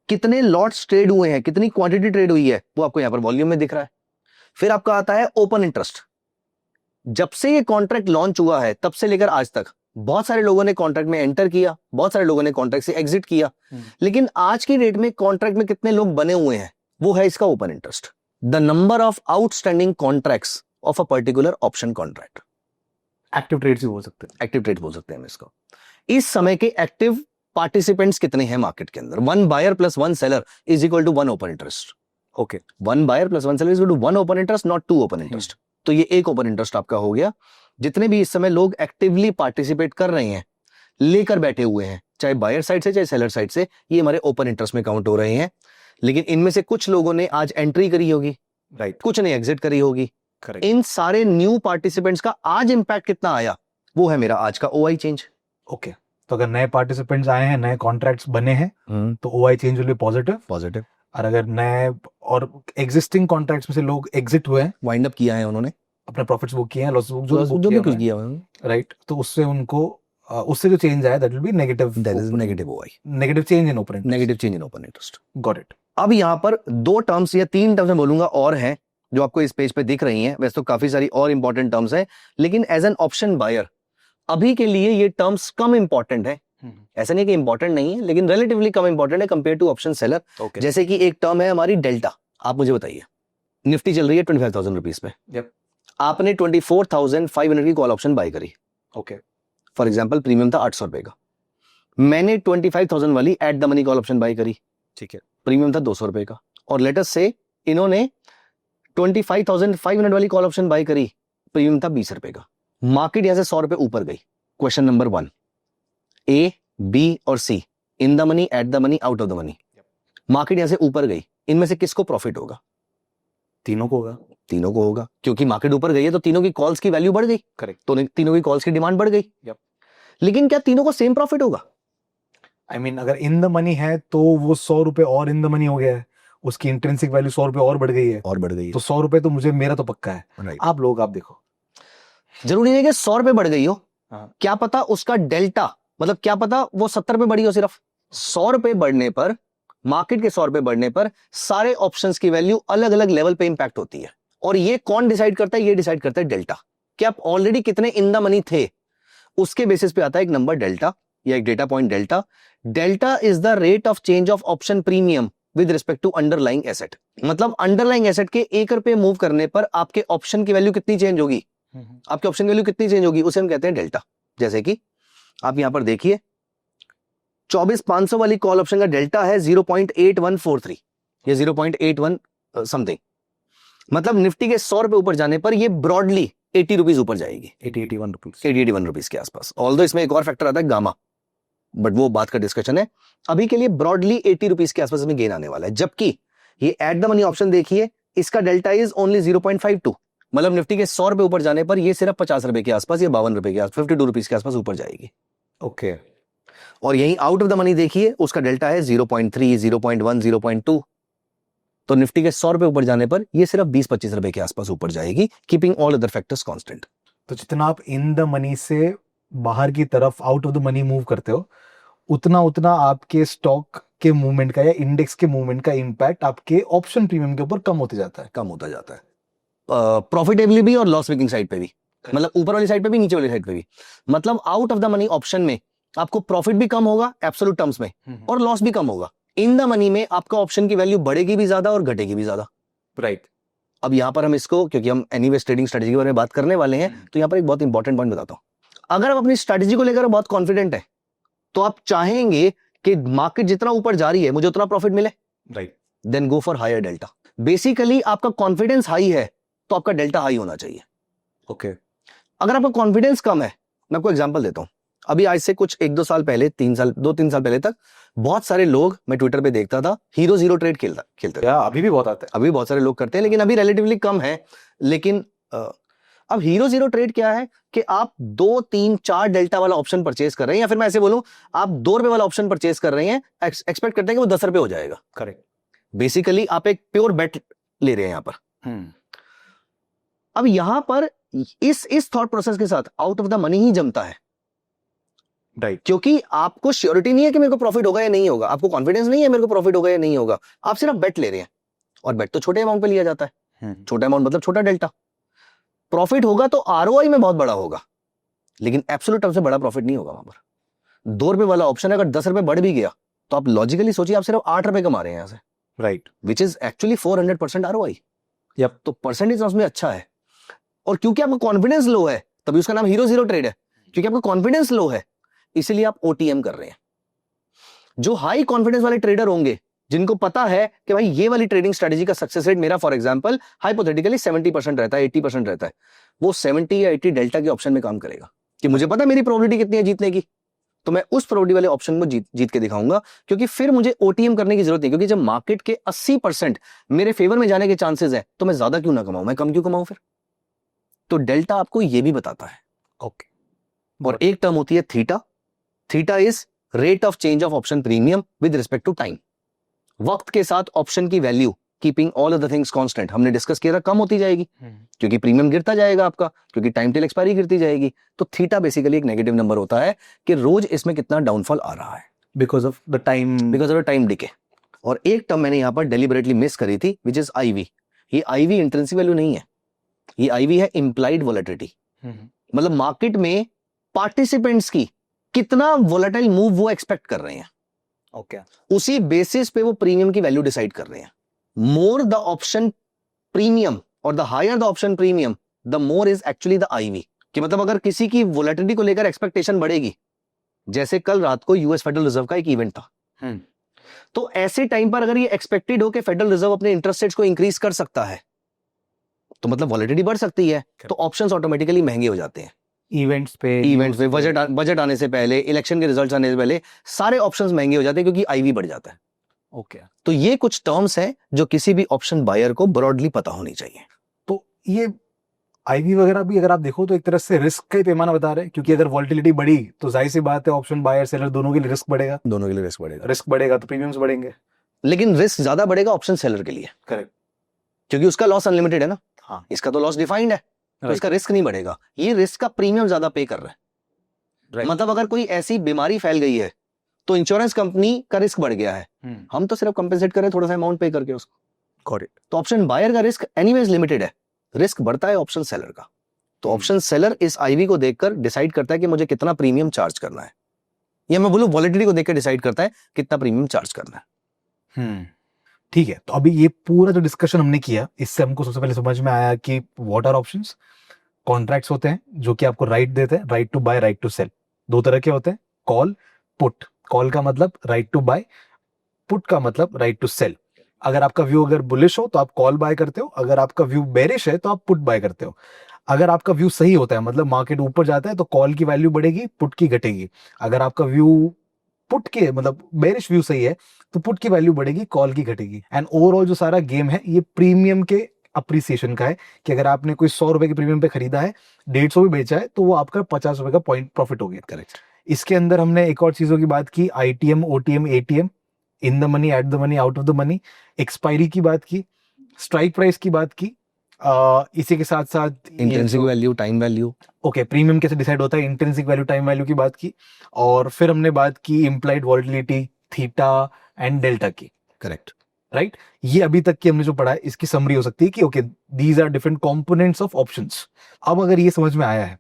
कितने लॉट्स ट्रेड हुए हैं, कितनी क्वांटिटी ट्रेड हुई है वो आपको यहाँ पर वॉल्यूम में दिख रहा है. फिर आपका आता है ओपन इंटरेस्ट. जब से ये कॉन्ट्रैक्ट लॉन्च हुआ है तब से लेकर आज तक बहुत सारे लोगों ने कॉन्ट्रैक्ट में एंटर किया, बहुत सारे लोगों ने कॉन्ट्रैक्ट से एग्जिट किया. लेकिन आज की डेट में कॉन्ट्रैक्ट में कितने लोग बने हुए हैं वो है इसका open interest. The number of outstanding contracts of a particular option contract. Active trades भी बोल सकते हैं. एक्टिव ट्रेड बोल सकते हैं हम इसको. इस समय के एक्टिव पार्टिसिपेंट्स कितने हैं मार्केट के अंदर. 1 buyer plus 1 seller is equal to 1 open interest. Okay. 1 buyer plus 1 seller is equal to 1 open interest, not 2 open interest. तो ये एक ओपन इंटरेस्ट आपका हो गया. जितने भी इस समय लोग एक्टिवली पार्टिसिपेट कर रहे हैं, लेकर बैठे हुए हैं, चाहे बायर साइड से चाहे सेलर साइड से, ये हमारे ओपन इंटरेस्ट में काउंट हो रहे हैं. लेकिन इनमें से कुछ लोगों ने आज एंट्री करी होगी, राइट. कुछ ने एग्जिट करी होगी. करेक्ट. इन सारे न्यू पार्टिसिपेंट्स का आज इंपैक्ट कितना आया वो है मेरा आज का OI चेंज. ओके. तो अगर नए पार्टिसिपेंट्स आए हैं, नए कॉन्ट्रैक्ट्स बने हैं तो OI change will be positive. और अगर नए और एग्जिस्टिंग कॉन्ट्रैक्ट्स में से लोग एग्जिट हुए हैं, वाइंड अप किया है उन्होंने, अपने प्रॉफिट्स बुक किए हैं, लॉस बुक जो भी कुछ किया है, राइट. तो उससे उनको उससे जो चेंज आया that will be negative. That is negative OI, negative change in open negative change in open interest. Got it. अब यहाँ पर 2 टर्म्स या 3 टर्म्स मैं बोलूंगा और हैं जो आपको इस पेज पे दिख रही हैं. वैसे तो काफी सारी और इंपॉर्टेंट टर्म्स हैं, लेकिन एज एन ऑप्शन बायर अभी के लिए ये टर्म्स कम इंपॉर्टेंट है. ऐसा नहीं कि इंपॉर्टेंट नहीं है, लेकिन रिलेटिवली कम इंपॉर्टेंट है कंपेयर टू ऑप्शन सेलर. जैसे कि एक टर्म है हमारी डेल्टा. आप मुझे बताइए, निफ्टी चल रही है 25,000 रुपीज पे. आपने 24,500 की कॉल ऑप्शन बाय करी. ओके. फॉर एग्जांपल प्रीमियम था 800 रुपए का. मैंने 25,000 वाली at the money call option buy करी. ठीक है. प्रीमियम था 200 रुपए का. और लेट अस से इन्होंने 25,500 वाली कॉल ऑप्शन बाय करी, प्रीमियम था 20 रुपए का, मार्केट यहां से 100 रुपए ऊपर गई। क्वेश्चन नंबर 1, ए, बी और C, in the money, at the money, out of the money, market यहां से ऊपर गई, इनमें से किसको प्रॉफिट होगा? तीनों को होगा। तीनों को होगा, क्योंकि मार्केट ऊपर गई है तो तीनों की कॉल्स की वैल्यू बढ़ गई, करेक्ट। तो तीनों की कॉल्स की डिमांड बढ़ गई। Yep. लेकिन क्या तीनों को सेम प्रॉफिट होगा? आई मीन अगर इन द मनी है तो वो 100 रुपए और इन द मनी हो गया है, उसकी इंट्रिंसिक वैल्यू 100 रुपए और बढ़ गई है, और बढ़ गई तो 100 रुपए तो मुझे मेरा तो पक्का है। राइट। आप लोग आप देखो, जरूरी नहीं कि 100 रुपए बढ़ गई हो, हाँ। क्या पता उसका डेल्टा, मतलब क्या पता वो 70 रुपए बढ़ी हो, सिर्फ 100 रुपए बढ़ने पर, मार्केट के 100 रुपए बढ़ने पर सारे ऑप्शंस की वैल्यू अलग अलग लेवल पे इंपैक्ट होती है। और ये कौन डिसाइड करता है? ये डिसाइड करता है डेल्टा, कि आप ऑलरेडी कितने इन द मनी थे, उसके बेसिस पे आता है एक नंबर डेल्टा या एक data point delta. Delta is the rate of change of option premium with respect to underlying asset. मतलब अंडरलाइंग एसेट के 1 रुपए मूव करने पर आपके ऑप्शन की वैल्यू कितनी चेंज होगी, आपके ऑप्शन की वैल्यू कितनी चेंज होगी, उसे हम कहते हैं डेल्टा। जैसे कि आप यहां पर देखिए 24,500 वाली कॉल ऑप्शन का डेल्टा है 0.8143 या 0.81 समथिंग। मतलब निफ्टी के 100 रुपए ऊपर जाने पर ये ब्रॉडली 80 रुपीज ऊपर जाएगी, 81 रुपीज, 81 रुपीज के आसपास। ऑल्दो इसमें एक और फैक्टर आता है गामा, बट वो बात का डिस्कशन है। अभी के लिए ब्रॉडली 80 रुपीज के आसपास में गेन आने वाला है। जबकि ये एट द मनी ऑप्शन देखिए, इसका डेल्टा इज ओनली 0.52, मतलब निफ्टी के 100 रुपए ऊपर जाने पर ये सिर्फ 50 रुपए के आसपास या 52 रुपए के आसपास, 52 रुपीज के आसपास ऊपर जाएगी। ओके। और यही आउट ऑफ द मनी देखिए, उसका डेल्टा है 0.3, 0.1, 0.2। तो निफ्टी के 100 रुपए ऊपर जाने पर ये सिर्फ 20-25 रुपए के आसपास ऊपर जाएगी, keeping all other factors constant. तो जितना आप इन द मनी से बाहर की तरफ out of the money move करते हो, उतना उतना आपके स्टॉक के मूवमेंट का या इंडेक्स के मूवमेंट का इम्पैक्ट आपके ऑप्शन प्रीमियम के ऊपर कम होते जाता है। कम होता जाता है, प्रॉफिटेबली भी और लॉस मेकिंग साइड पे भी, मतलब ऊपर वाली साइड पे भी, नीचे वाली साइड पे भी। मतलब out of the money option में आपको प्रॉफिट भी कम होगा एब्सोल्यूट टर्म्स में, और लॉस भी कम होगा। इन द मनी में आपका ऑप्शन की वैल्यू बढ़ेगी भी ज्यादा और घटेगी भी ज्यादा। राइट। अब यहां पर हम इसको, क्योंकि हम एनीवेज ट्रेडिंग स्ट्रेटजी के बारे में बात करने वाले हैं, तो यहां पर एक बहुत इंपॉर्टेंट पॉइंट बताता हूं। अगर आप अपनी स्ट्रेटजी को लेकर बहुत कॉन्फिडेंट है, तो आप चाहेंगे कि मार्केट जितना ऊपर जा रही है मुझे उतना प्रॉफिट मिले, right. Then go for higher delta. Basically आपका कॉन्फिडेंस हाई है तो आपका डेल्टा हाई होना चाहिए। ओके। अगर आपका कॉन्फिडेंस कम है, मैं आपको एग्जांपल देता हूं। अभी आज से कुछ 1-2 साल पहले, 2-3 साल पहले तक बहुत सारे लोग, मैं ट्विटर पे देखता था, हीरो जीरो ट्रेड खेलते थे। या अभी भी बहुत आता है, अभी बहुत सारे लोग करते हैं, लेकिन अभी रिलेटिवली कम है। लेकिन अब हीरो जीरो ट्रेड क्या है कि आप 2, 3, 4 डेल्टा वाला ऑप्शन परचेज कर रहे हैं, या फिर मैं ऐसे बोलूं, आप 2 रुपए वाला ऑप्शन परचेज कर रहे हैं, एक्सपेक्ट करते हैं कि वो 10 रुपए हो जाएगा। करेक्ट। बेसिकली आप एक प्योर बेट ले रहे हैं यहां पर। अब यहां पर इस थॉट प्रोसेस के साथ आउट ऑफ द मनी ही जमता है, राइट। क्योंकि आपको श्योरिटी नहीं है कि मेरे को प्रॉफिट होगा या नहीं होगा, आपको कॉन्फिडेंस नहीं है मेरे को प्रॉफिट होगा या नहीं होगा, आप सिर्फ बेट ले रहे हैं। और बेट तो छोटे अमाउंट पे लिया जाता है, छोटा अमाउंट मतलब छोटा डेल्टा। प्रॉफिट होगा तो आरओआई में बहुत बड़ा होगा, लेकिन एब्सोल्यूट टर्म से बड़ा प्रॉफिट नहीं होगा वहां पर। 2 रुपए वाला ऑप्शन अगर 10 रुपए बढ़ भी गया, तो आप लॉजिकली सोचिए आप सिर्फ 8 रुपए कमा रहे हैं यहां से, right. Which is actually 400% ROI. तो परसेंटेज में अच्छा है। और क्योंकि आपका कॉन्फिडेंस लो है, तभी उसका नाम हीरो जीरो ट्रेड है, क्योंकि आपका कॉन्फिडेंस लो है, इसीलिए आप ओटीएम कर रहे हैं। जो हाई कॉन्फिडेंस वाले ट्रेडर होंगे, जिनको पता है कि भाई ये वाली ट्रेडिंग स्ट्रेटजी का सक्सेस रेट मेरा फॉर एग्जांपल हाइपोथेटिकली 70% रहता है, 80% रहता है, वो 70 या 80 डेल्टा के ऑप्शन में काम करेगा कि मुझे पता मेरी प्रोबेबिलिटी कितनी है जीतने की, तो मैं उस प्रोबेबिलिटी वाले ऑप्शन को जीत के दिखाऊंगा, क्योंकि फिर मुझे ओटीएम करने की जरूरत नहीं। क्योंकि जब मार्केट के 80% मेरे फेवर में जाने के चांसेस है, तो मैं ज्यादा क्यों ना कमाऊं, मैं कम क्यों कमाऊं फिर। तो डेल्टा आपको ये भी बताता है। ओके। और एक टर्म होती है theta. Theta is rate of change of option premium with respect to time. वक्त के साथ ऑप्शन की value, keeping all other things constant, हमने डिस्कस किया था, कम होती जाएगी, क्योंकि प्रीमियम गिरता जाएगा आपका, क्योंकि टाइम टिल एक्सपायरी गिरती जाएगी। तो थीटा बेसिकली एक नेगेटिव नंबर होता है कि रोज इसमें कितना डाउनफॉल आ रहा है, because of the time decay. और एक टर्म मैंने यहां पर डेलिबरेटली मिस करी थी, विच इज आईवी। ये आईवी इंट्रिंसिक वैल्यू नहीं है, ये आईवी है इंप्लाइड वोलेटिलिटी। मतलब मार्केट में पार्टिसिपेंट्स की कितना वोलेटाइल मूव वो एक्सपेक्ट कर रहे हैं, ओके, उसी बेसिस पे वो प्रीमियम की वैल्यू डिसाइड कर रहे हैं। मोर द ऑप्शन प्रीमियम और the higher the option premium, the more is actually the IV. कि मतलब अगर किसी की वोलेटिलिटी को लेकर एक्सपेक्टेशन बढ़ेगी, जैसे कल रात को यूएस फेडरल रिजर्व का एक इवेंट था, तो ऐसे टाइम पर अगर ये एक्सपेक्टेड हो कि फेडरल रिजर्व अपने इंटरेस्ट रेट्स को इंक्रीज कर सकता है, तो मतलब वॉलेटिलिटी बढ़ सकती है, तो ऑप्शंस ऑटोमेटिकली महंगे हो जाते हैं। इवेंट्स पे बजट आने से पहले, इलेक्शन के रिजल्ट्स आने से पहले सारे ऑप्शंस महंगे हो जाते हैं क्योंकि आईवी बढ़ जाता है। ओके। तो ये कुछ टर्म्स हैं जो किसी भी ऑप्शन बायर को ब्रॉडली पता होनी चाहिए। तो ये आईवी वगैरह भी अगर आप देखो तो एक तरह से रिस्क का ही पैमाना बता रहे हैं, क्योंकि अगर वॉलेटिलिटी बढ़ी तो जाहिर सी बात है ऑप्शन बायर सेलर दोनों के लिए रिस्क बढ़ेगा, दोनों के लिए रिस्क बढ़ेगा। रिस्क बढ़ेगा तो प्रीमियम्स बढ़ेंगे। लेकिन रिस्क ज्यादा बढ़ेगा ऑप्शन सेलर के लिए, करेक्ट, क्योंकि उसका लॉस अनलिमिटेड है ना। हाँ, इसका तो लॉस डिफाइंड है, तो Right. इसका रिस्क नहीं बढ़ेगा। ये रिस्क का प्रीमियम ज्यादा पे कर रहा है। Right. मतलब अगर कोई ऐसी बीमारी फैल गई है तो इंश्योरेंस कंपनी का रिस्क बढ़ गया है, हम तो सिर्फ कंपेंसेट करें थोड़ा सा अमाउंट पे करके उसको। Got it. तो ऑप्शन बायर का रिस्क एनीवेज लिमिटेड है, रिस्क बढ़ता है ऑप्शन सेलर का। तो ऑप्शन सेलर इस आईवी को देखकर डिसाइड करता है कि मुझे कितना प्रीमियम चार्ज करना है, या मैं बोलूं वॉलेटिलिटी को देखकर डिसाइड करता है कितना प्रीमियम चार्ज करना है। ठीक है, तो अभी ये पूरा जो डिस्कशन हमने किया, इससे हमको सबसे पहले समझ में आया कि व्हाट आर ऑप्शंस। कॉन्ट्रैक्ट्स होते हैं जो कि आपको राइट देते हैं, right to buy, right to sell. दो तरह के होते हैं, कॉल, पुट। कॉल का मतलब राइट टू बाय, पुट का मतलब राइट टू सेल। अगर आपका व्यू अगर बुलिश हो तो आप कॉल बाय करते हो, अगर आपका व्यू बेरिश है तो आप पुट बाय करते हो। अगर आपका व्यू सही होता है, मतलब मार्केट ऊपर जाता है, तो कॉल की वैल्यू बढ़ेगी, पुट की घटेगी। अगर आपका व्यू पुट के मतलब बेरिश व्यू सही है तो पुट की वैल्यू बढ़ेगी, कॉल की घटेगी। एंड ओवरऑल जो सारा गेम है ये प्रीमियम के अप्रिसिएशन का है, कि अगर आपने कोई 100 रुपए के प्रीमियम पे खरीदा है, 150 भी बेचा है, तो वो आपका 50 रुपए का पॉइंट प्रॉफिट हो गया। करेक्ट। इसके अंदर हमने एक और चीजों की बात की, ITM, OTM, ATM, in the money, at the money, out of the money, expiry की बात की, स्ट्राइक प्राइस की बात की, इसी के साथ साथ intrinsic value, time value. Okay, premium कैसे डिसाइड होता है, इंट्रिंसिक वैल्यू, टाइम वैल्यू की बात की, और फिर हमने बात की implied volatility, theta and delta की। Correct, right. ये अभी तक की हमने जो पढ़ा है इसकी समरी हो सकती है कि okay, these are different components of options. अब अगर ये समझ में आया है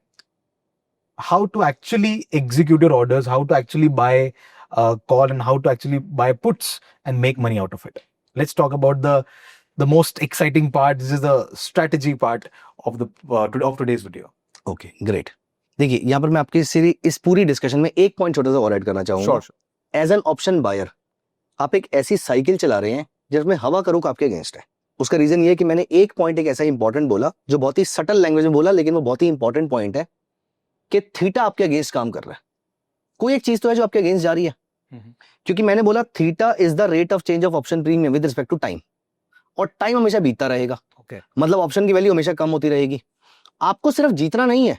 how to actually execute your orders, how to actually buy call and how to actually buy puts and make money out of it, let's talk about the most exciting part. This is the strategy part of the of today's video. Okay, great. देखिए यहाँ पर मैं आपकी इस पूरी discussion में एक point छोटा सा और ऐड करना चाहूंगा। Sure. As an option buyer आप एक ऐसी साइकिल चला रहे हैं जिसमें हवा का रुख आपके अगेंस्ट है। उसका रीजन ये है कि मैंने एक पॉइंट एक ऐसा इंपॉर्टेंट बोला जो बहुत ही सटल लैंग्वेज में बोला, लेकिन वो बहुत ही इंपॉर्टेंट पॉइंट है कि थीटा आपके अगेंस्ट काम कर रहा है। कोई एक चीज तो है जो आपके अगेंस्ट जा रही है, क्योंकि मैंने बोला theta is the rate of change of option premium with respect to time, और टाइम हमेशा बीतता रहेगा। Okay. मतलब ऑप्शन की वैल्यू हमेशा कम होती रहेगी। आपको सिर्फ जीतना नहीं है,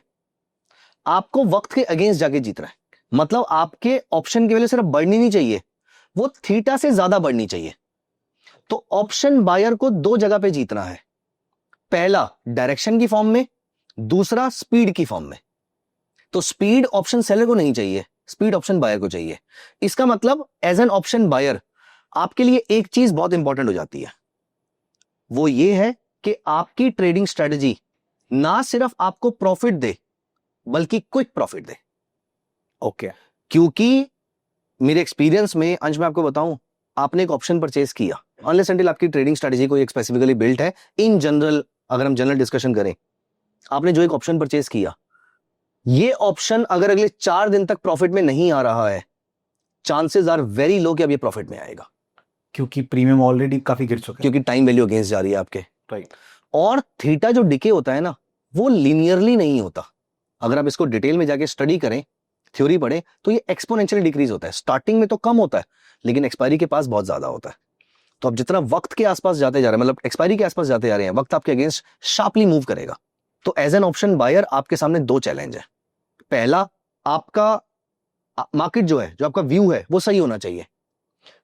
आपको वक्त के अगेंस्ट जाके जीतना है। मतलब आपके ऑप्शन की वैल्यू सिर्फ बढ़नी नहीं चाहिए, वो थीटा से ज्यादा बढ़नी चाहिए। तो ऑप्शन बायर को दो जगह पे जीतना है, पहला डायरेक्शन की फॉर्म में, दूसरा स्पीड की फॉर्म में। तो स्पीड ऑप्शन सेलर को नहीं चाहिए, स्पीड ऑप्शन बायर को चाहिए। इसका मतलब एज एन ऑप्शन बायर आपके लिए एक चीज बहुत इंपॉर्टेंट हो जाती है, वो ये है कि आपकी ट्रेडिंग स्ट्रेटजी ना सिर्फ आपको प्रॉफिट दे बल्कि क्विक प्रॉफिट दे। ओके। क्योंकि मेरे एक्सपीरियंस में, अंश मैं आपको बताऊं, आपने एक ऑप्शन परचेज किया, अनलेस अनटिल आपकी ट्रेडिंग स्ट्रेटजी कोई स्पेसिफिकली बिल्ट है, इन जनरल अगर हम जनरल डिस्कशन करें, आपने जो एक ऑप्शन परचेज किया, ये ऑप्शन अगर अगले 4 दिन तक प्रॉफिट में नहीं आ रहा है, चांसेस आर वेरी लो कि अब ये प्रॉफिट में आएगा, क्योंकि प्रीमियम ऑलरेडी काफी गिर चुका है, क्योंकि टाइम वैल्यू अगेंस्ट जा रही है आपके। राइट। और थीटा जो डिके होता है ना, वो लिनियरली नहीं होता। अगर आप इसको डिटेल में जाके स्टडी करें, थ्योरी पढ़ें, तो ये एक्सपोनेंशियली डिक्रीज होता है। स्टार्टिंग में तो कम होता है, लेकिन एक्सपायरी के पास बहुत ज्यादा होता है। तो आप जितना वक्त के आसपास जाते जा रहे हैं, मतलब एक्सपायरी के आसपास जाते जा रहे हैं, वक्त आपके अगेंस्ट शार्पली मूव करेगा। तो एज एन ऑप्शन बायर आपके सामने दो चैलेंज है। पहला, आपका मार्केट जो है, जो आपका व्यू है, वो सही होना चाहिए।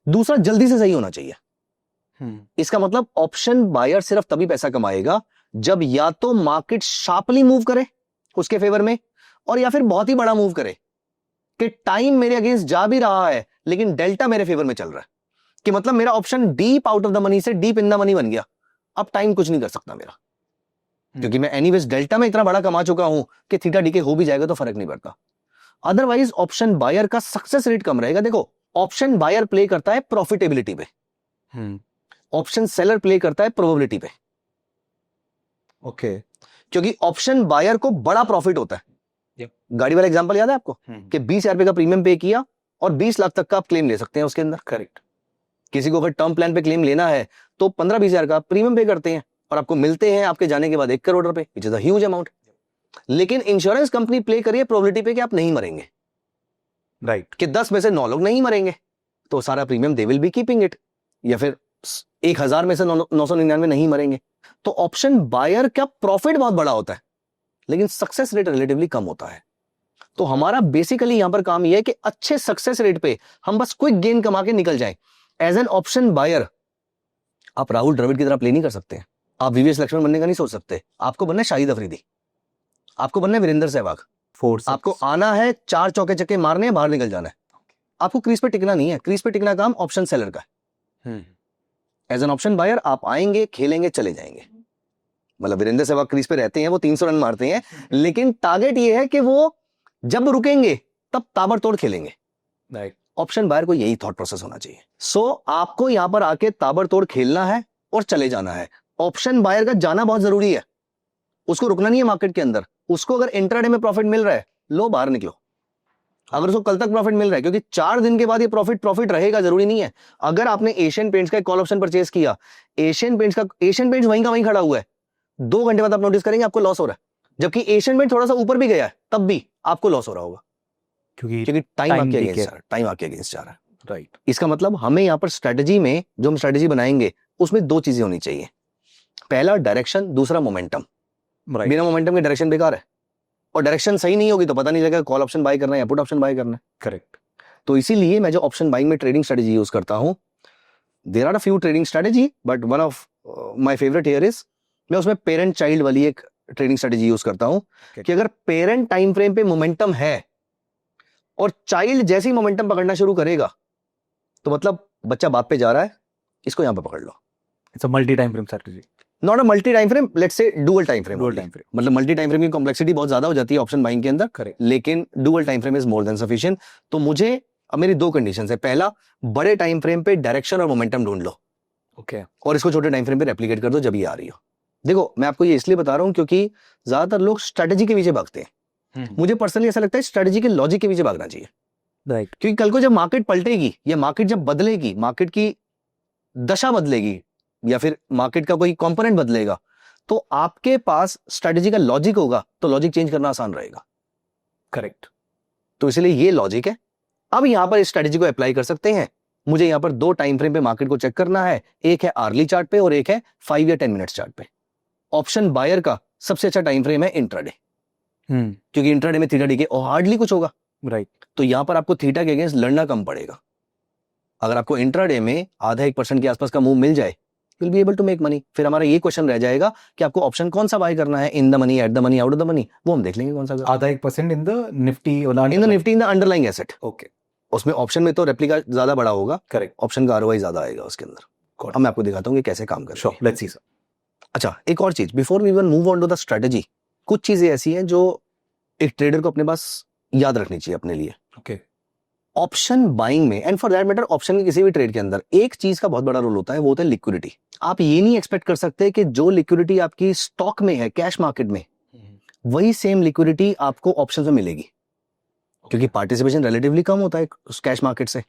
दूसरा, जल्दी से सही होना चाहिए। इसका मतलब ऑप्शन बायर सिर्फ तभी पैसा कमाएगा जब या तो मार्केट शार्पली मूव करे उसके फेवर में, और या फिर बहुत ही बड़ा मूव करे कि टाइम मेरे अगेंस्ट जा भी रहा है लेकिन डेल्टा मेरे फेवर में चल रहा है, कि मतलब मेरा option deep out of the money से डीप इन द मनी बन गया। अब टाइम कुछ नहीं कर सकता मेरा, क्योंकि मैं एनीवेज डेल्टा में इतना बड़ा कमा चुका हूं कि थीटा डीके हो भी जाएगा तो फर्क नहीं पड़ता। अदरवाइज ऑप्शन बायर का सक्सेस रेट कम रहेगा। देखो, ऑप्शन बायर प्ले करता है प्रॉफिटेबिलिटी पे, ऑप्शन सेलर प्ले करता है प्रोबेबिलिटी पे। ओके। क्योंकि ऑप्शन बायर को बड़ा प्रॉफिट होता है। गाड़ी वाला एग्जांपल याद है आपको, कि 20,000 रुपए का प्रीमियम पे किया और 20 लाख तक का आप क्लेम ले सकते हैं उसके अंदर। करेक्ट। किसी को अगर टर्म प्लान पे क्लेम लेना है तो 15-20 हजार का प्रीमियम पे करते हैं और आपको मिलते हैं आपके जाने के बाद 1 करोड़ रुपए, which is a huge amount. लेकिन इंश्योरेंस कंपनी प्ले करिए प्रोबेबिलिटी पे कि आप नहीं मरेंगे, राइट। कि 10 में से 9 लोग नहीं मरेंगे, तो सारा premium they will be keeping it. या फिर 1000 में से 999 नहीं मरेंगे। तो ऑप्शन बायर का प्रॉफिट बहुत बड़ा होता है लेकिन सक्सेस रेट रिलेटिवली कम होता है। तो हमारा बेसिकली यहां पर काम यह है कि अच्छे सक्सेस रेट पे हम बस क्विक गेन कमा के निकल जाएं। एज एन ऑप्शन बायर आप राहुल द्रविड़ की तरह प्ले नहीं कर सकते, आप वीवीएस लक्ष्मण बनने का नहीं सोच सकते, आपको बनना है शाहिद अफरीदी, आपको बनना है वीरेंद्र सहवाग, आपको आना है 4 चौके चक्के मारने हैं, बाहर निकल जाना है। आपको क्रीज पे टिकना नहीं है, क्रीज पे टिकना काम ऑप्शन सेलर का है। एज एन ऑप्शन बायर आप आएंगे, खेलेंगे, चले जाएंगे। मतलब वीरेंद्र सहवाग क्रीज पे रहते हैं, वो 300 रन मारते हैं, लेकिन टारगेट ये है कि वो जब रुकेंगे तब ताबड़तोड़ खेलेंगे। राइट। ऑप्शन बायर को यही थॉट प्रोसेस होना चाहिए। सो आपको यहां पर आके ताबड़तोड़ खेलना है और चले जाना है। ऑप्शन बायर का जाना बहुत जरूरी है, उसको रुकना नहीं है मार्केट के अंदर। उसको अगर इंट्राडे में प्रॉफिट मिल रहा है, लो बाहर निकलो। अगर उसको कल तक प्रॉफिट मिल रहा है, क्योंकि 4 दिन के बाद ये प्रॉफिट रहेगा, जरूरी नहीं है। अगर आपने एशियन पेंट्स का एक कॉल ऑप्शन परचेज किया, एशियन पेंट्स वहीं का वहीं खड़ा हुआ है, 2 घंटे बाद आप नोटिस करेंगे आपको लॉस हो रहा है, जबकि एशियन पेंट थोड़ा सा ऊपर भी गया है तब भी आपको लॉस हो रहा होगा, क्योंकि टाइम आपके अगेंस्ट जा रहा है। राइट। इसका मतलब हमें यहाँ पर स्ट्रेटजी में जो हम स्ट्रेटजी बनाएंगे उसमें 2 चीजें होनी चाहिए। पहला डायरेक्शन, दूसरा मोमेंटम। बिना मोमेंटम के डायरेक्शन बेकार है, और डायरेक्शन सही नहीं होगी तो पता नहीं लगेगा कॉल ऑप्शन बाय करना है या पुट ऑप्शन बाय करना है। करेक्ट। तो इसीलिए मैं जो ऑप्शन बाइंग में ट्रेडिंग स्ट्रेटजी यूज करता हूं, there are a few trading strategy but one of my favourite here is, मैं उसमें पेरेंट चाइल्ड वाली एक ट्रेडिंग स्ट्रेटजी यूज करता हूं कि अगर पेरेंट टाइम फ्रेम पे मोमेंटम है और चाइल्ड जैसे ही मोमेंटम पकड़ना शुरू करेगा तो मतलब बच्चा बाप पे जा रहा है, इसको यहां पे पकड़ लो। It's a multi time frame strategy, not a multi time frame, let's say dual time frame. Dual time frame. मतलब मल्टी टाइम फ्रेम की कॉम्प्लेक्सिटी बहुत ज्यादा हो जाती है ऑप्शन बाइंग के अंदर, करेक्ट। लेकिन dual time frame is more than sufficient. तो मुझे अब मेरी 2 कंडीशंस है। पहला, बड़े टाइम फ्रेम पे डायरेक्शन और मोमेंटम ढूंढ लो, ओके, और इसको छोटे टाइम फ्रेम पे रेप्लिकेट कर दो जब ये आ रही हो। देखो मैं आपको ये इसलिए बता रहा हूं क्योंकि ज्यादातर लोग स्ट्रेटजी के पीछे भागते हैं। मुझे पर्सनली ऐसा लगता है स्ट्रेटजी के लॉजिक के पीछे भागना चाहिए। राइट। क्योंकि कल को जब मार्केट पलटेगी या मार्केट जब बदलेगी, मार्केट की दशा बदलेगी या फिर मार्केट का कोई कंपोनेंट बदलेगा, तो आपके पास स्ट्रेटजी का लॉजिक होगा, तो लॉजिक चेंज करना आसान रहेगा। करेक्ट। तो इसलिए ये लॉजिक है। अब यहां पर इस स्ट्रेटजी को अप्लाई कर सकते हैं। मुझे यहां पर 2 टाइम फ्रेम पे मार्केट को चेक करना है, एक है आर्ली चार्ट पे और एक है 5 या 10 मिनट्स चार्ट पे। ऑप्शन बायर का सबसे अच्छा टाइम फ्रेम है इंट्राडे, क्योंकि इंट्राडे में थीटा डीके हार्डली कुछ होगा। राइट। तो यहां पर आपको थीटा के अगेंस्ट लड़ना कम पड़ेगा। अगर आपको इंट्राडे में आधा 1% के आसपास का मूव मिल जाए, will be able to make money. फिर हमारा ये क्वेश्चन रह जाएगा कि आपको ऑप्शन कौन सा बाय करना है, इन the money, at the money, out of the money, वो हम देख लेंगे कौन सा। आधा 1% in the Nifty, in the underlying asset. Okay. उसमें ऑप्शन में तो रेप्लिका ज्यादा बड़ा होगा, करेक्ट। ऑप्शन का आरओआई ज्यादा आएगा उसके अंदर। अब मैं आपको दिखाता हूँ कि कैसे काम करता है। Let's see sir. अच्छा, एक और चीज, before we one move on to the strategy, कुछ चीजें ऐसी हैं जो एक ट्रेडर को अपने पास याद रखनी चाहिए अपने लिए। ओके। ऑप्शन बाइंग में, and for that matter option के किसी भी ट्रेड के अंदर, एक चीज का बहुत बड़ा रोल होता है, वो होता है लिक्विडिटी। आप ये नहीं एक्सपेक्ट कर सकते कि जो लिक्विडिटी आपकी स्टॉक में है, कैश मार्केट में, वही सेम लिक्विडिटी आपको ऑप्शन में मिलेगी, क्योंकि पार्टिसिपेशन रिलेटिवली कम होता है कैश मार्केट से।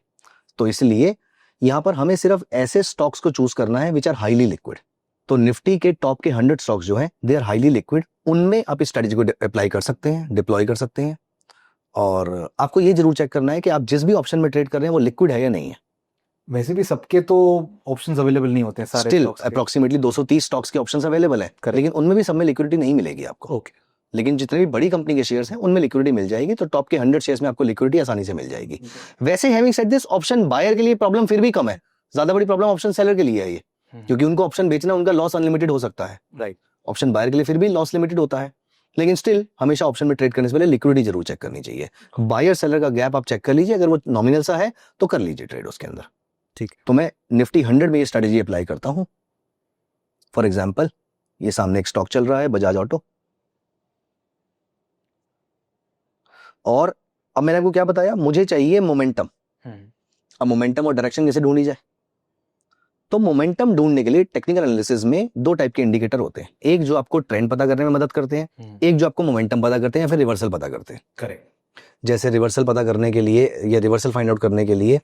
तो इसलिए यहां पर हमें सिर्फ ऐसे स्टॉक्स को चूज करना है विच आर हाईली लिक्विड। तो निफ्टी के टॉप के 100 स्टॉक्स जो हैं, दे आर हाईली लिक्विड। उनमें आप इस स्ट्रेटजी को अप्लाई कर सकते हैं, डिप्लॉय कर सकते हैं। और आपको ये जरूर चेक करना है कि आप जिस भी ऑप्शन में ट्रेड कर रहे हैं वो लिक्विड है या नहीं है। वैसे भी सबके तो ऑप्शंस अवेलेबल नहीं होते हैं सारे स्टिल stocks के। अप्रोक्सीमेटली 230 स्टॉक्स के ऑप्शंस अवेलेबल है, लेकिन उनमें भी सब में लिक्विडिटी नहीं मिलेगी आपको। ओके। लेकिन जितने भी बड़ी कंपनी के शेयर्स हैं उनमें लिक्विडिटी मिल जाएगी। तो टॉप के 100 शेयर्स में आपको लिक्विडिटी आसानी से मिल जाएगी। वैसे having said this, option buyer के लिए प्रॉब्लम फिर भी कम है, ज्यादा बड़ी प्रॉब्लम ऑप्शन सेलर के लिए है ये, क्योंकि उनको ऑप्शन बेचना, उनका लॉस अनलिमिटेड हो सकता है। राइट। ऑप्शन बायर के लिए फिर भी लॉस लिमिटेड होता है, लेकिन स्टिल हमेशा ऑप्शन में ट्रेड करने से पहले लिक्विडिटी जरूर चेक करनी चाहिए। बायर सेलर का गैप आप चेक कर लीजिए, अगर वो नॉमिनल सा है तो कर लीजिए ट्रेड उसके अंदर। ठीक। तो मैं निफ्टी 100 में ये स्ट्रेटजी अप्लाई करता हूं। फॉर एग्जांपल, ये सामने एक स्टॉक चल रहा है, बजाज ऑटो, और अब मैंने आपको क्या बताया, मुझे चाहिए मोमेंटम। अब मोमेंटम और डायरेक्शन कैसे ढूंढी जाए? तो मोमेंटम ढूंढने के लिए टेक्निकल एनालिसिस में 2 टाइप के इंडिकेटर होते हैं। एक जो आपको ट्रेंड पता करने में मदद करते हैं, एक जो आपको मोमेंटम पता करते हैं या फिर रिवर्सल पता करते हैं। करेक्ट। जैसे रिवर्सल पता करने के लिए या रिवर्सल फाइंड आउट करने के लिए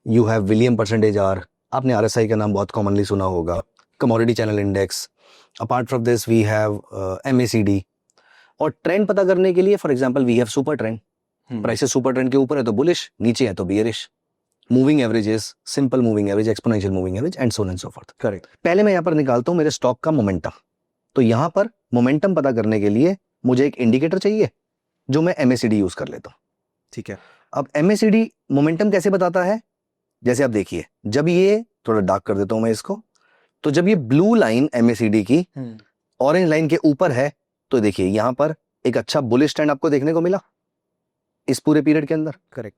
you have William percentage R, आपने RSI का नाम बहुत कॉमनली सुना होगा, commodity channel index. Apart from this we have MACD। और ट्रेंड पता करने के लिए for example we have super trend. Prices super trend के ऊपर है तो बुलिश, नीचे है तो bearish. Moving averages, simple moving average, exponential moving average and so on and so forth. Correct. पहले मैं यहाँ पर निकालता हूँ मेरे स्टॉक का मोमेंटम। तो यहाँ पर मोमेंटम पता करने के लिए मुझे एक इंडिकेटर चाहिए जो मैं MACD यूज कर लेता हूँ। ठीक है। अब MACD मोमेंटम कैसे बताता है, जैसे आप देखिए, जब ये थोड़ा डार्क कर देता हूं मैं इसको, तो जब ये ब्लू लाइन MACD की ऑरेंज लाइन के ऊपर है तो देखिए यहां पर एक अच्छा बुलिश ट्रेंड आपको देखने को मिला इस पूरे पीरियड के अंदर। करेक्ट।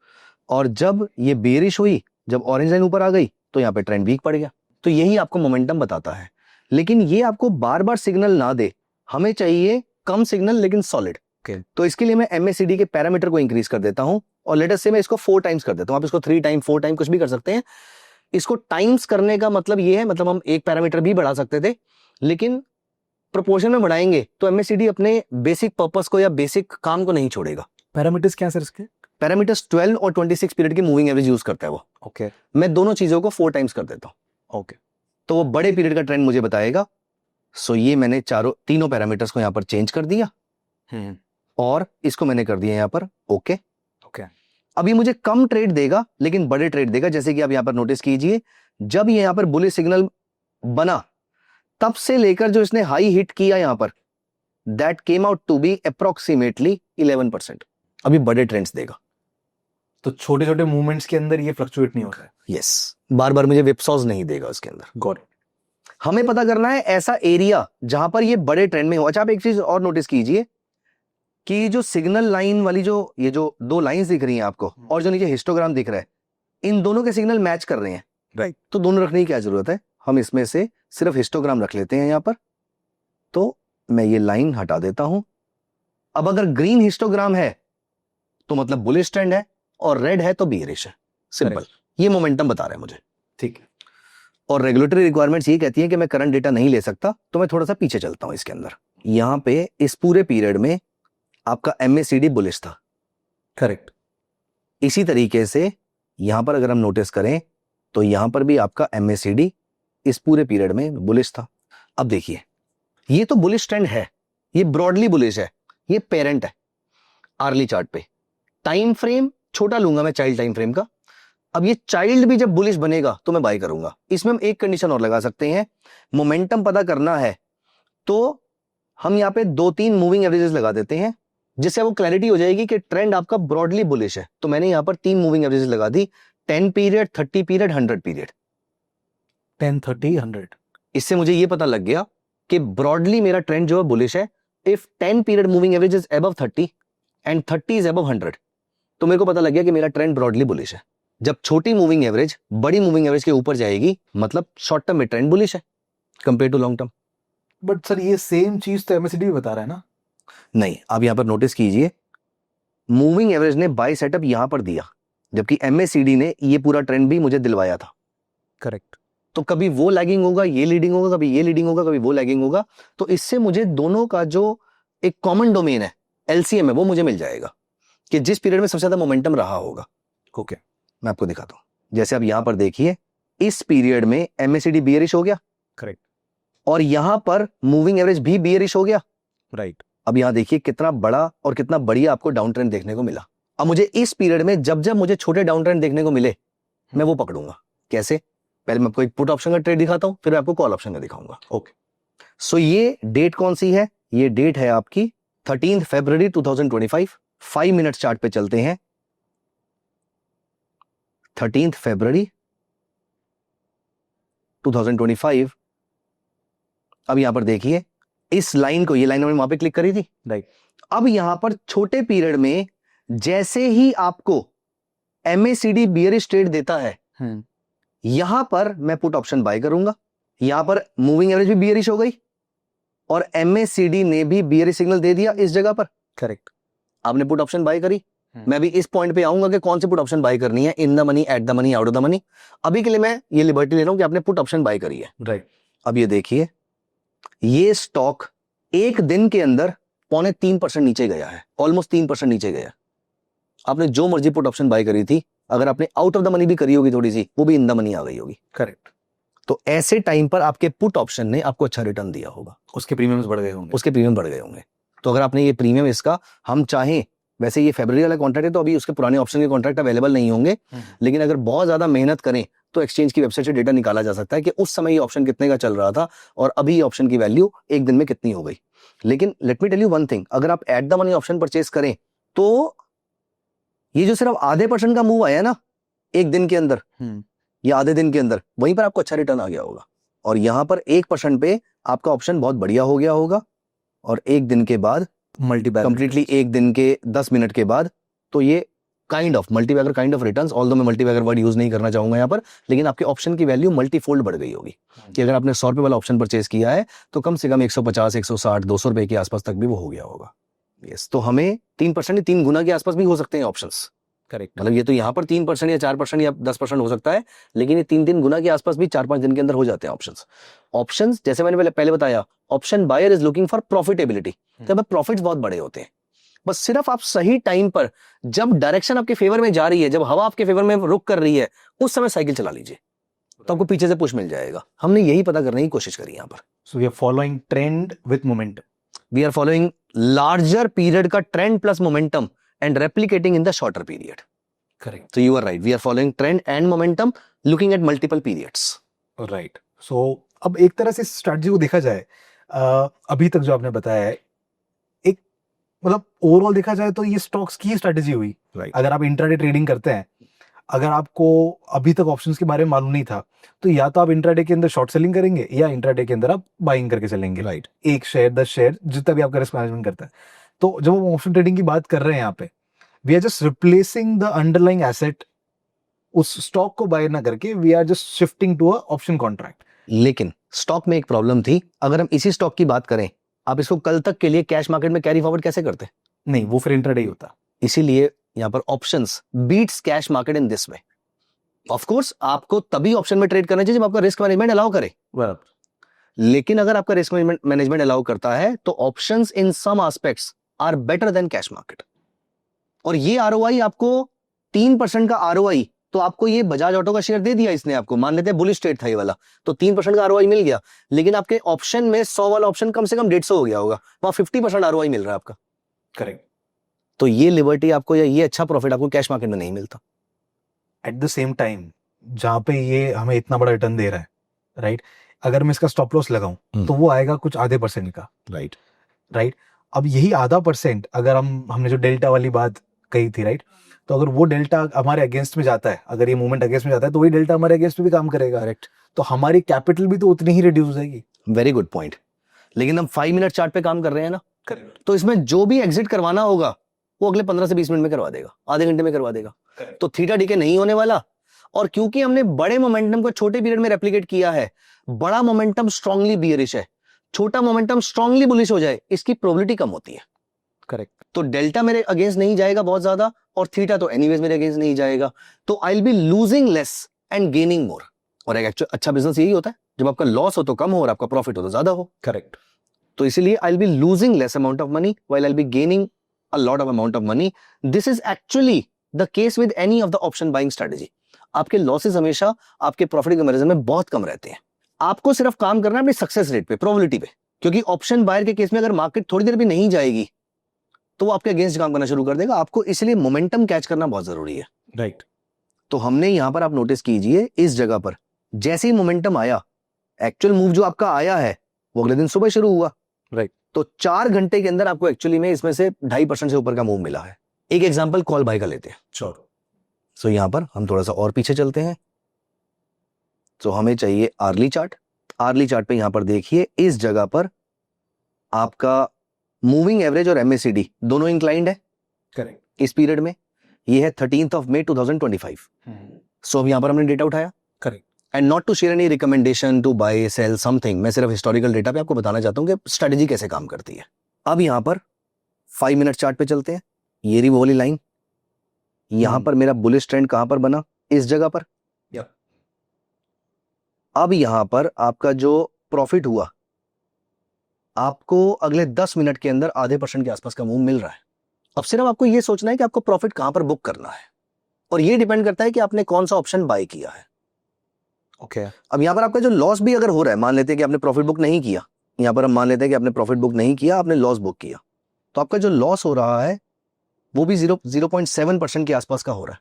और जब ये बेरिश हुई, जब ऑरेंज लाइन ऊपर आ गई तो यहाँ पे ट्रेंड वीक पड़ गया। तो यही आपको मोमेंटम बताता है। लेकिन ये आपको बार बार सिग्नल ना दे, हमें चाहिए कम सिग्नल लेकिन सॉलिड। तो इसके लिए मैं MACD के पैरामीटर को इंक्रीज कर देता हूं और लेट अस से मैं इसको 4 टाइम्स कर देता हूं। आप इसको 3 टाइम 4 टाइम कुछ भी कर सकते हैं। इसको टाइम्स करने का मतलब ये है, मतलब हम एक पैरामीटर भी बढ़ा सकते थे, लेकिन प्रोपोर्शन में बढ़ाएंगे तो MACD अपने बेसिक पर्पस को या बेसिक काम को नहीं छोड़ेगा। पैरामीटर्स क्या है सर इसके? पैरामीटर्स 12 और 26 पीरियड की मूविंग एवरेज यूज करता है वो। ओके। मैं दोनों चीजों को 4 टाइम्स कर देता हूं। ओके। तो वो बड़े पीरियड का ट्रेंड मुझे बताएगा। सो ये मैंने तीनों पैरामीटर्स को यहाँ पर चेंज कर दिया और इसको मैंने कर दिया यहाँ पर ओके। ओके। अभी मुझे कम ट्रेड देगा लेकिन बड़े ट्रेड देगा। जैसे कि आप यहाँ पर नोटिस कीजिए, जब ये यहाँ पर बुलिश सिग्नल बना तब से लेकर जो इसने हाई हिट किया यहाँ पर, that came out to be approximately 11%। अभी बड़े ट्रेंड्स देगा। तो छोटे छोटे मूवमेंट्स के अंदर ये फ्लक्चुएट नहीं होता है। यस, बार बार मुझे विपसॉज नहीं देगा उसके अंदर। Got it. हमें पता करना है ऐसा एरिया जहां पर ये बड़े ट्रेंड में हो। अच्छा, आप एक चीज और नोटिस कीजिए कि जो सिग्नल लाइन वाली ये जो 2 लाइंस दिख रही हैं आपको और जो नीचे हिस्टोग्राम दिख रहा है, इन दोनों के सिग्नल मैच कर रहे हैं। राइट। तो दोनों रखने की क्या जरूरत है, हम इसमें से सिर्फ हिस्टोग्राम रख लेते हैं यहाँ पर। तो मैं ये लाइन हटा देता हूं। अब अगर ग्रीन हिस्टोग्राम है तो मतलब बुलिश ट्रेंड है और रेड है तो बियरिश है। सिंपल। ये मोमेंटम बता रहा है मुझे। ठीक है। और रेगुलेटरी रिक्वायरमेंट्स ये कहती है कि मैं करंट डेटा नहीं ले सकता, तो मैं थोड़ा सा पीछे चलता हूं इसके अंदर। यहां पे इस पूरे पीरियड में आपका MACD बुलिश था। करेक्ट। इसी तरीके से यहां पर अगर हम नोटिस करें तो यहां पर भी आपका MACD इस पूरे पीरियड में बुलिश था। अब देखिए, ये तो बुलिश ट्रेंड है, ये ब्रॉडली बुलिश है, ये पेरेंट है आर्ली चार्ट पे। टाइम फ्रेम छोटा लूंगा मैं, चाइल्ड टाइम फ्रेम का। अब ये चाइल्ड भी जब बुलिश बनेगा तो मैं बाय करूंगा। इसमें हम एक कंडीशन और लगा सकते हैं, मोमेंटम पता करना है तो हम यहाँ पे 2-3 मूविंग एवरेजेस लगा देते हैं, जिससे वो क्लैरिटी हो जाएगी कि ट्रेंड आपका ब्रॉडली बुलिश है। तो मैंने यहाँ पर 3 मूविंग एवरेजेस लगा दी, 10 पीरियड, 30 पीरियड, 100 पीरियड। 10, 30, 100। इससे मुझे ये पता लग गया कि ब्रॉडली मेरा ट्रेंड जो है बुलिश है। If 10 period moving average is above 30 and 30 is above 100, तो मेरे को पता लग गया कि मेरा ट्रेंड ब्रॉडली बुलिश है। जब छोटी मूविंग एवरेज बड़ी मूविंग एवरेज के ऊपर जाएगी, मतलब शॉर्ट टर्म में ट्रेंड बुलिश है compare to long term. But sir ये सेम चीज तो MACD भी बता रहा है ना? नहीं, आप यहां पर नोटिस कीजिए, मूविंग एवरेज ने बाय सेटअप यहां पर दिया, जबकि MACD ने ये पूरा ट्रेंड भी मुझे दिलवाया था। करेक्ट। तो कभी वो लैगिंग होगा, ये लीडिंग होगा, कभी ये लीडिंग होगा, कभी वो लैगिंग होगा। तो इससे मुझे दोनों का जो एक कॉमन डोमेन है, LCM है, वो मुझे मिल जाएगा कि जिस पीरियड में सबसे ज्यादा मोमेंटम रहा होगा। ओके। मैं आपको दिखाता हूं। जैसे आप यहां पर देखिए, इस पीरियड में MACD बियरिश हो गया। करेक्ट। और यहां पर मूविंग एवरेज भी बियरिश हो गया। राइट। अब यहां देखिए कितना बड़ा और कितना बढ़िया आपको डाउन ट्रेंड देखने को मिला। अब मुझे इस पीरियड में जब जब मुझे छोटे डाउन ट्रेंड देखने को मिले, मैं वो पकड़ूंगा। कैसे? पहले मैं आपको एक पुट ऑप्शन का ट्रेड दिखाता हूं, फिर आपको कॉल ऑप्शन का दिखाऊंगा। ओके। सो ये डेट कौन सी है? ये डेट है आपकी 13 फरवरी 2025। 5 मिनट चार्ट पे चलते हैं। 13 फरवरी 2025। अब यहां पर देखिए, इस लाइन को, ये लाइन हमने वहां पे क्लिक करी थी। राइट। अब यहां पर छोटे पीरियड में जैसे ही आपको MACD बियरिश ट्रेड देता है, यहां पर मैं पुट ऑप्शन बाय करूंगा। यहां पर मूविंग एवरेज भी बियरिश हो गई और MACD ने भी बियरिश सिग्नल दे दिया इस जगह पर। करेक्ट। आपने पुट ऑप्शन बाय करी। मैं भी इस पॉइंट पे आऊंगा कि कौन सी पुट ऑप्शन बाय करनी है, इन the money, at the money, out of the money. अभी के लिए मैं ये लिबर्टी ले रहा हूं कि आपने पुट ऑप्शन बाय करी है। राइट। अब ये देखिए, ये स्टॉक एक दिन के अंदर 0.3% नीचे गया है, ऑलमोस्ट 3% नीचे गया। आपने जो मर्जी पुट ऑप्शन बाय करी थी, अगर आपने आउट ऑफ द मनी भी करी होगी थोड़ी सी, वो भी इन द मनी आ गई होगी। करेक्ट। तो ऐसे टाइम पर आपके पुट ऑप्शन ने आपको अच्छा रिटर्न दिया होगा, उसके प्रीमियम्स बढ़ गए होंगे। उसके प्रीमियम बढ़ गए होंगे। तो अगर आपने ये प्रीमियम इसका, हम चाहें, वैसे ये फरवरी वाला कॉन्ट्रैक्ट है तो अभी उसके पुराने ऑप्शन के कॉन्ट्रैक्ट अवेलेबल नहीं होंगे, लेकिन अगर बहुत ज्यादा मेहनत करें तो एक्सचेंज की वेबसाइट से डेटा निकाला जा सकता है कि उस समय ये ऑप्शन कितने का चल रहा था और अभी ये ऑप्शन की वैल्यू एक दिन में कितनी हो गई। लेकिन let me tell you one thing, अगर आप at the money option purchase करें तो ये जो सिर्फ आधे % का मूव आया ना एक दिन के अंदर या आधे दिन के अंदर, वहीं पर आपको अच्छा रिटर्न आ गया होगा। और यहां पर 1% पे आपका ऑप्शन बहुत बढ़िया हो गया होगा, और एक दिन के बाद मल्टीबैगर कंप्लीटली एक दिन के 10 मिनट के बाद, तो ये kind of multibagger kind of returns, although मैं मल्टीबैगर वर्ड यूज नहीं करना चाहूंगा यहाँ पर, लेकिन आपके ऑप्शन की वैल्यू मल्टीफोल्ड बढ़ गई होगी। कि अगर आपने 100 रुपए वाला ऑप्शन परचेज किया है तो कम से कम 150, 160, 200 रुपए के आसपास तक भी वो हो गया होगा। यस, तो हमें 3%, 3 गुना के आसपास भी हो सकते हैं ऑप्शंस। करेक्ट। मतलब ये तो यहाँ पर 3% या 4% या 10% हो सकता है, लेकिन ये 3 गुना के आसपास भी 4-5 दिन के अंदर हो जाते हैं ऑप्शंस। ऑप्शंस जैसे मैंने पहले बताया, option buyer is looking for profitability, तब प्रॉफिट्स बहुत बड़े होते हैं। बस सिर्फ आप सही टाइम पर, जब डायरेक्शन आपके फेवर में जा रही है, जब हवा आपके फेवर में रुक कर रही है, उस समय साइकिल चला लीजिए, तो आपको पीछे से पुश मिल जाएगा। हमने यही पता करने की कोशिश करी यहाँ पर। So we are following trend with momentum. We are following larger period का trend plus momentum and replicating in the shorter period. Correct. So you are right. We are following trend and momentum, looking at multiple periods. Right. So अब एक तरह से strategy को देखा जाए, अभी तक जो आपने बताया है, एक मतलब ओवरऑल देखा जाए तो ये स्टॉक्स की स्ट्रैटेजी हुई। Right. अगर आप इंट्राडे ट्रेडिंग करते हैं, अगर आपको अभी तक ऑप्शंस के बारे में मालूम नहीं था, तो या तो आप इंट्राडे के अंदर शॉर्ट सेलिंग करेंगे या इंट्राडे के अंदर आप बाइंग करके चलेंगे। Right. एक शेयर 10 शेयर जितना भी आपका रिस्क मैनेजमेंट करता है। तो जब हम ऑप्शन ट्रेडिंग की बात कर रहे हैं यहाँ पे, we are just replacing the underlying asset, उस स्टॉक को बाय ना करके we are just shifting to a option contract. लेकिन स्टॉक में एक प्रॉब्लम थी। अगर हम इसी स्टॉक की बात करें, आप इसको कल तक के लिए कैश मार्केट में कैरी फॉरवर्ड कैसे करते? नहीं, वो फिर इंट्राडे ही होता। इसीलिए यहाँ पर options beats cash market in this way. Of course आपको तभी ऑप्शन में ट्रेड करना चाहिए जब आपका रिस्क मैनेजमेंट अलाउ करे। लेकिन अगर आपका रिस्क मैनेजमेंट अलाउ करता है तो options in some aspects are better than cash market. और ये आरओआई आपको 3% का आरओआई, तो आपको ये बजाज ऑटो का शेयर दे दिया इसने आपको, मान लेते हैं बुलिश ट्रेड था ये वाला, तो 3% का आरओआई मिल गया। लेकिन आपके ऑप्शन में 100 वाला ऑप्शन कम से कम 150 हो गया होगा, वहां 50% आरओआई मिल रहा है आपका। करेक्ट। तो ये लिबर्टी आपको या ये अच्छा प्रॉफिट आपको कैश मार्केट में नहीं मिलता। एट द सेम टाइम जहाँ पे ये हमें इतना बड़ा रिटर्न दे रहा है, राइट, अगर मैं इसका स्टॉप लॉस लगाऊं तो वो आएगा कुछ आधे % का। राइट। अब यही आधा % अगर हमने जो डेल्टा वाली बात कही थी, राइट, तो अगर वो डेल्टा हमारे अगेंस्ट में जाता है, अगर ये मूवमेंट अगेंस्ट में जाता है, तो वही डेल्टा हमारे अगेंस्ट में भी काम करेगा। करेक्ट। तो हमारी कैपिटल भी तो उतनी ही रिड्यूस हो जाएगी। Very good point. लेकिन हम 5 मिनट चार्ट पे काम कर रहे हैं ना, करेक्ट। तो इसमें जो भी एग्जिट करवाना होगा वो अगले 15 से 20 मिनट में करवा देगा, आधे घंटे में करवा देगा। तो थीटा डीके नहीं होने वाला। और क्योंकि हमने बड़े मोमेंटम को छोटे पीरियड में रेप्लिकेट किया है, बड़ा मोमेंटम स्ट्रांगली बियरिश है, छोटा मोमेंटम स्ट्रांगली बुलिश हो जाए, इसकी प्रोबेबिलिटी कम होती है। करेक्ट। तो डेल्टा मेरे अगेंस्ट नहीं जाएगा बहुत ज्यादा, और थीटा तो एनीवेज मेरे अगेंस्ट नहीं जाएगा। तो I will be losing less and gaining more. और एक अच्छा बिजनेस यही होता है, जब आपका लॉस हो तो कम हो और आपका प्रॉफिट हो तो ज्यादा हो। करेक्ट। तो इसीलिए आई will be losing less amount of money while I will B gaining a lot of amount of money. This is actually the case with any of the option buying strategy. आपके losses हमेशा आपके profit comparison में बहुत कम रहते हैं। आपको सिर्फ काम करना है अपनी सक्सेस रेट पे, प्रोबेबिलिटी पे। क्योंकि ऑप्शन बायर के केस में अगर मार्केट थोड़ी देर भी नहीं जाएगी तो वो आपके अगेंस्ट काम करना शुरू कर देगा। आपको इसलिए मोमेंटम कैच करना बहुत जरूरी है। राइट। तो हमने यहां पर आप नोटिस कीजिए, इस जगह पर जैसे ही मोमेंटम आया, एक्चुअल मूव जो आपका आया है वो अगले दिन सुबह शुरू हुआ। राइट। तो 4 घंटे के अंदर आपको एक्चुअली में इसमें से 2.5% से ऊपर का मूव मिला है। एक एग्जांपल कॉल बाय का लेते हैं। श्योर। सो यहां पर हम थोड़ा सा और पीछे चलते हैं। तो हमें चाहिए आर्ली चार्ट। आर्ली चार्ट पे यहां पर देखिए, इस जगह पर आपका मूविंग एवरेज और एमएसीडी दोनों इंक्लाइंड है। करेक्ट। इस पीरियड में ये है 13th of May 2025। सो अब यहां पर हमने डेटा उठाया। Correct. And not to share any recommendation to buy sell something, मैं सिर्फ हिस्टोरिकल डेटा पे आपको बताना चाहता हूं कि स्ट्रेटेजी कैसे काम करती है। अब यहां पर 5 मिनट चार्ट पे चलते हैं। ये रही वो वाली लाइन। यहां पर मेरा बुलिश ट्रेंड कहां पर बना? इस जगह पर। Yep. अब यहां पर आपका जो प्रॉफिट हुआ, आपको अगले 10 मिनट के अंदर आधे % के आसपास का मूव मिल रहा है। अब सिर्फ आपको यह सोचना है कि आपको प्रॉफिट कहां पर बुक करना है। और ये डिपेंड करता है कि आपने कौन सा ऑप्शन बाय किया है। ओके अब यहाँ पर आपका जो लॉस भी अगर हो रहा है, मान लेते हैं कि आपने प्रॉफिट बुक नहीं किया, यहाँ पर हम मान लेते हैं कि आपने प्रॉफिट बुक नहीं किया, आपने लॉस बुक किया, तो आपका जो लॉस हो रहा है वो भी 0.7% के आसपास का हो रहा है,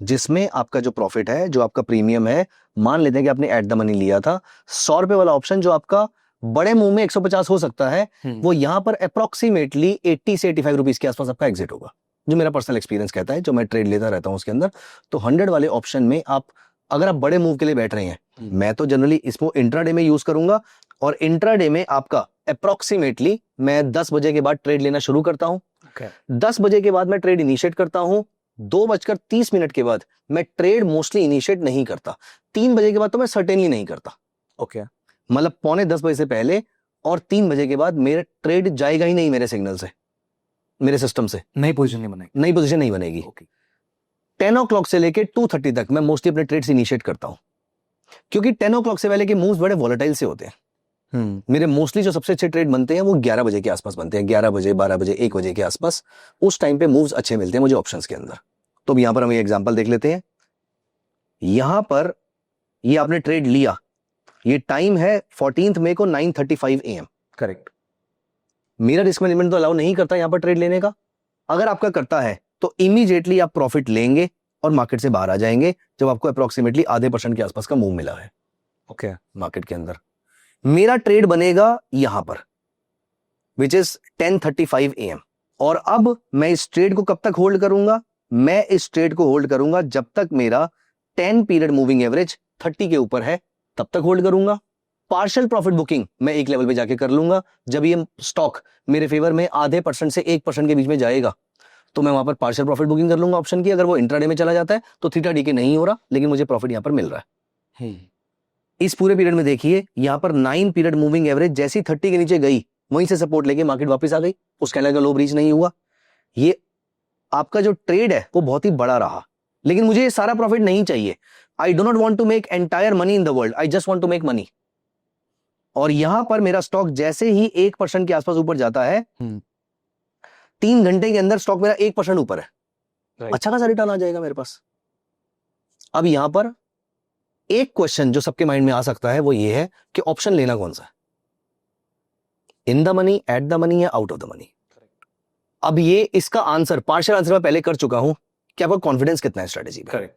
जिसमें आपका जो प्रॉफिट है, जो आपका प्रीमियम है, मान लेते हैं कि आपने एट द मनी लिया था 100 रुपए वाला ऑप्शन, जो आपका बड़े मुंह में 150 हो सकता है, वो यहाँ पर अप्रोक्सीमेटली 80 से 85 रुपीज के आसपास आपका एग्जिट होगा, जो मेरा पर्सनल एक्सपीरियंस कहता है, जो मैं ट्रेड लेता रहता हूँ उसके अंदर। तो 100 वाले ऑप्शन में आप अगर आप बड़े मूव के लिए बैठ रहे हैं, मैं तो जनरली इसको इंट्राडे में यूज करूंगा, और इंट्राडे में आपका अप्रोक्सीमेटली मैं 10 बजे के बाद ट्रेड लेना शुरू करता हूं। 10 बजे के बाद मैं ट्रेड इनिशिएट करता हूं, 2:30 के बाद मैं ट्रेड मोस्टली इनिशिएट नहीं करता, 3 बजे के बाद तो मैं सर्टेनली नहीं करता। ओके मतलब 9:45 बजे से पहले और 3 बजे के बाद मेरा ट्रेड जाएगा ही नहीं मेरे सिग्नल से, मेरे सिस्टम से नई पोजीशन नहीं बनेगी। नई पोजीशन नहीं बनेगी। ओके 10 o'clock से लेके 2:30 तक मैं मोस्टली अपने ट्रेड्स इनिशिएट करता हूं, क्योंकि 10 o'clock से पहले के मूव्स बड़े वॉलेटाइल से होते हैं। मेरे मोस्टली जो सबसे अच्छे ट्रेड बनते हैं वो 11 बजे के आसपास बनते हैं, 11 बजे, 12 बजे, 1 बजे के आसपास, उस टाइम पे मूव्स अच्छे मिलते हैं मुझे ऑप्शंस के अंदर। तो यहां पर हम ये एग्जांपल देख लेते हैं। यहां पर ये आपने ट्रेड लिया, ये टाइम है 14 मई को 9:35 AM। करेक्ट। मेरा रिस्क मैनेजमेंट तो अलाउ नहीं करता यहां पर ट्रेड लेने का। अगर आपका करता है तो इमीडिएटली आप प्रॉफिट लेंगे और मार्केट से बाहर आ जाएंगे जब आपको अप्रोक्सीमेटली आधे % के आसपास का मूव मिला है ओके मार्केट के अंदर। मेरा ट्रेड बनेगा यहां पर, विच इज 10:35 AM। और अब मैं इस ट्रेड को कब तक होल्ड करूंगा? मैं इस ट्रेड को होल्ड करूंगा जब तक मेरा 10 पीरियड मूविंग एवरेज 30 के ऊपर है, तब तक होल्ड करूंगा। पार्शियल प्रॉफिट बुकिंग मैं एक लेवल पे जाके कर लूंगा, जब ये स्टॉक मेरे फेवर में आधे % से 1% के बीच में जाएगा तो मैं वहां पर पार्शियल प्रॉफिट बुकिंग कर लूंगा ऑप्शन की। अगर वो इंट्राडे में चला जाता है तो थीटा डी के नहीं हो रहा, लेकिन मुझे प्रॉफिट यहां पर मिल रहा है। इस पूरे पीरियड में देखिए यहां पर 9 पीरियड मूविंग एवरेज जैसी 30 के नीचे गई, वहीं से सपोर्ट लेके मार्केट वापस आ गई, उस कैंडल का लो ब्रीच नहीं हुआ। ये आपका जो ट्रेड है वो बहुत ही बड़ा रहा, लेकिन मुझे ये सारा प्रॉफिट नहीं चाहिए। I do not want to make entire money in the world, I just want to make money. और यहां पर मेरा स्टॉक जैसे ही 1% के आसपास ऊपर जाता है, 3 घंटे के अंदर स्टॉक मेरा 1% ऊपर है, Right. अच्छा खासा रिटर्न आ जाएगा मेरे पास। अब यहां पर एक क्वेश्चन जो सबके माइंड में आ सकता है वो ये है कि ऑप्शन लेना कौन सा है, इन the money, at the money या आउट ऑफ द मनी। अब ये इसका आंसर, पार्शियल आंसर मैं पहले कर चुका हूं कि आपका कॉन्फिडेंस कितना है स्ट्रेटेजी में। करेक्ट।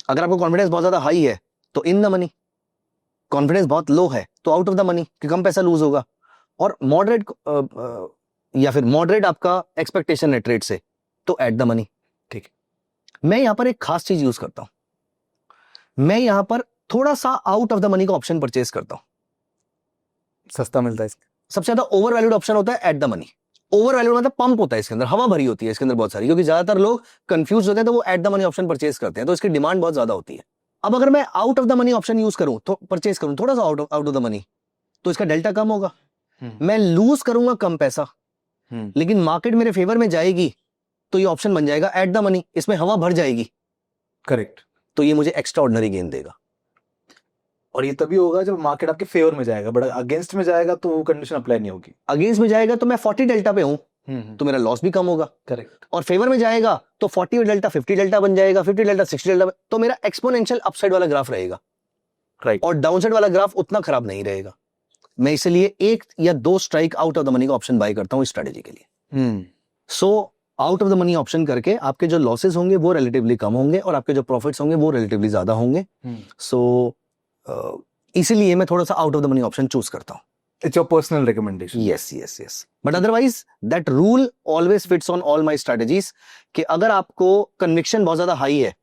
अगर आपका कॉन्फिडेंस बहुत ज्यादा हाई है तो इन द मनी, कॉन्फिडेंस बहुत लो है तो आउट ऑफ द मनी कि कम पैसा लूज होगा, और मॉडरेट या फिर मॉडरेट आपका एक्सपेक्टेशन है ट्रेड से तो एट द मनी। ठीक है। मैं यहां पर एक खास चीज यूज करता हूं, मैं यहां पर थोड़ा सा आउट ऑफ द मनी का ऑप्शन परचेज करता हूं। सस्ता मिलता है इसका। सबसे ज्यादा ओवर वैल्यूड ऑप्शन होता है at the money. Over valued मतलब पंप होता है इसके अंदर, हवा भरी होती है इसके अंदर बहुत सारी, क्योंकि ज्यादातर लोग कंफ्यूज होते हैं तो वो eight the money option purchase करते हैं, तो इसकी डिमांड बहुत ज्यादा होती है। अब अगर मैं out of the money option use करूं तो परचेज करूं थोड़ा सा आउट ऑफ द मनी, तो इसका डेल्टा कम होगा, मैं लूज करूंगा कम पैसा, लेकिन मार्केट मेरे फेवर में जाएगी तो ये ऑप्शन बन जाएगा एट द मनी, इसमें हवा भर जाएगी, करेक्ट। तो ये मुझे एक्स्ट्रा ऑर्डिनरी गेन देगा। और ये तभी होगा जब मार्केट आपके फेवर में जाएगा, बट अगेंस्ट में जाएगा तो वो कंडीशन अप्लाई नहीं होगी। अगेंस्ट में जाएगा तो मैं 40 डेल्टा पे हूं तो मेरा लॉस भी कम होगा, करेक्ट। और फेवर में जाएगा तो 40 डेल्टा 50 डेल्टा बन जाएगा, 50 डेल्टा 60 डेल्टा, तो मेरा एक्सपोनेंशियल अपसाइड वाला ग्राफ रहेगा, राइट। और डाउनसाइड वाला ग्राफ उतना खराब नहीं रहेगा। मैं इसलिए 1 या 2 strike out of the money का ऑप्शन बाय करता हूं इस स्ट्रेटेजी के लिए। So out of the money option करके आपके जो लॉसेस होंगे वो रिलेटिवली कम होंगे और आपके जो प्रॉफिट्स होंगे वो रिलेटिवली ज्यादा होंगे। सो इसीलिए मैं थोड़ा सा out of the money option choose करता हूं। It's your personal recommendation. yes but otherwise that rule always fits on all my strategies कि अगर आपको कन्विक्शन बहुत ज्यादा हाई है,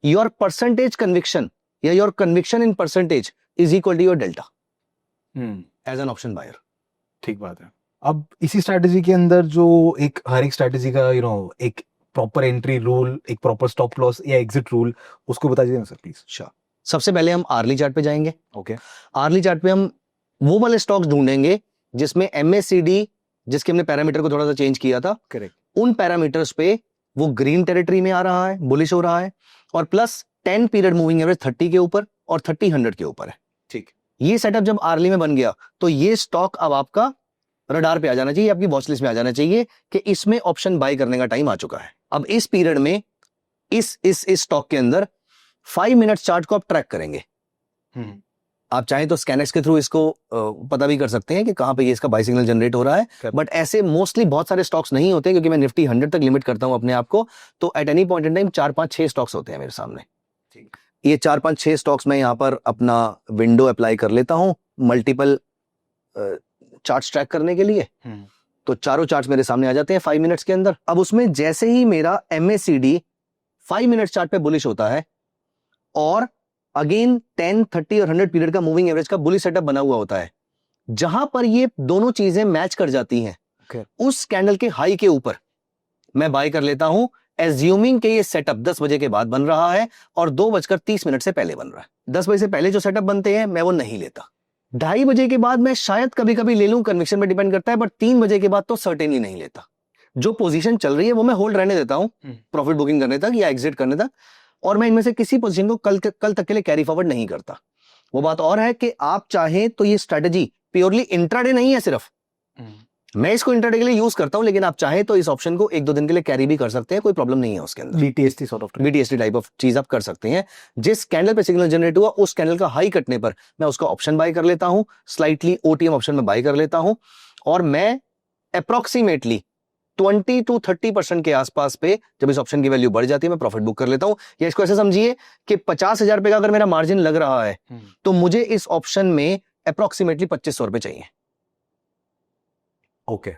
your percentage conviction या your conviction in percentage is equal to your delta as an option buyer। ठीक बात है। अब इसी स्ट्रैटेजी के अंदर जो एक हर एक स्ट्रैटेजी का एक प्रॉपर एंट्री रूल, एक प्रॉपर स्टॉप लॉस या एग्जिट रूल, उसको बता दीजिए ना सर प्लीज। अच्छा, सबसे पहले हम आर्ली चार्ट पे जाएंगे। ओके। आर्ली चार्ट पे हम वो वाले स्टॉक्स ढूंढेंगे जिसमें MACD, जिसके हमने पैरामीटर को थोड़ा सा चेंज किया था, करेक्ट, उन पैरामीटर्स पे वो ग्रीन टेरिटरी में आ रहा है, बुलिश हो रहा है, और प्लस 10 पीरियड मूविंग एवरेज 30 के ऊपर और 30 100 के ऊपर है। ठीक। ये सेटअप जब आर्ली में बन गया तो ये स्टॉक अब आपका रडार पे आ जाना चाहिए, आपकी वॉच लिस्ट में आ जाना चाहिए कि इसमें ऑप्शन बाय करने का टाइम आ चुका है। अब इस पीरियड में इस स्टॉक के अंदर 5 मिनट चार्ट को आप ट्रैक करेंगे। आप चाहें तो स्कैनएक्स के थ्रू इसको पता भी कर सकते हैं कि कहां पे ये इसका बाई सिग्नल जनरेट हो रहा है, बट ऐसे मोस्टली बहुत सारे स्टॉक्स नहीं होते क्योंकि मैं निफ्टी 100 तक लिमिट करता हूं अपने आप को। तो at any point in time 4-5-6 stocks होते हैं मेरे सामने। ये 4-5-6 स्टॉक्स मैं यहाँ पर अपना विंडो अप्लाई कर लेता हूं मल्टीपल चार्ट्स ट्रैक करने के लिए। तो चारों चार्ट्स मेरे सामने आ जाते हैं 5 मिनट्स के अंदर। अब उसमें जैसे ही मेरा MACD 5 मिनट चार्ट पे बुलिश होता है और अगेन 10, 30 और 100 पीरियड का मूविंग एवरेज का बुलिश सेटअप बना हुआ होता है, जहां पर ये दोनों चीजें मैच कर जाती हैं, उस कैंडल के हाई के ऊपर मैं बाय कर लेता हूं, एज्यूमिंग कि ये सेटअप 10 बजे के बाद बन रहा है और 2:30 से पहले बन रहा है। 10 बजे से पहले जो सेटअप बनते हैं मैं वो नहीं लेता। 2:30 बजे के बाद मैं शायद कभी कभी ले लूं, कन्विक्शन पे डिपेंड करता है, बट 3 बजे के बाद तो सर्टेनली नहीं लेता। जो पोजीशन चल रही है वो मैं होल्ड रहने देता हूं प्रॉफिट बुकिंग करने तक या एग्जिट करने तक, और मैं इनमें से किसी पोजीशन को कल तक के लिए कैरी फॉरवर्ड नहीं करता। वो बात और है कि आप चाहें तो ये स्ट्रेटजी प्योरली इंट्राडे नहीं है, सिर्फ मैं इसको इंट्राडे के लिए यूज करता हूं, लेकिन आप चाहें तो इस ऑप्शन को 1-2 दिन के लिए कैरी भी कर सकते हैं, कोई प्रॉब्लम नहीं है उसके अंदर। BTST टाइप ऑफ चीज आप कर सकते हैं। जिस कैंडल पे सिग्नल जनरेट हुआ उस कैंडल का हाई कटने पर मैं उसका ऑप्शन बाय कर लेता हूं, स्लाइटली OTM ऑप्शन में बाय कर लेता हूं, और मैं अप्रोक्सीमेटली 20 to 30% के आसपास पे जब इस ऑप्शन की वैल्यू बढ़ जाती है मैं प्रॉफिट बुक कर लेता हूं। या इसको ऐसे समझिए कि 50,000 रुपए का अगर मेरा मार्जिन लग रहा है तो मुझे इस ऑप्शन में अप्रोक्सीमेटली 2500 रुपए चाहिए। ओके।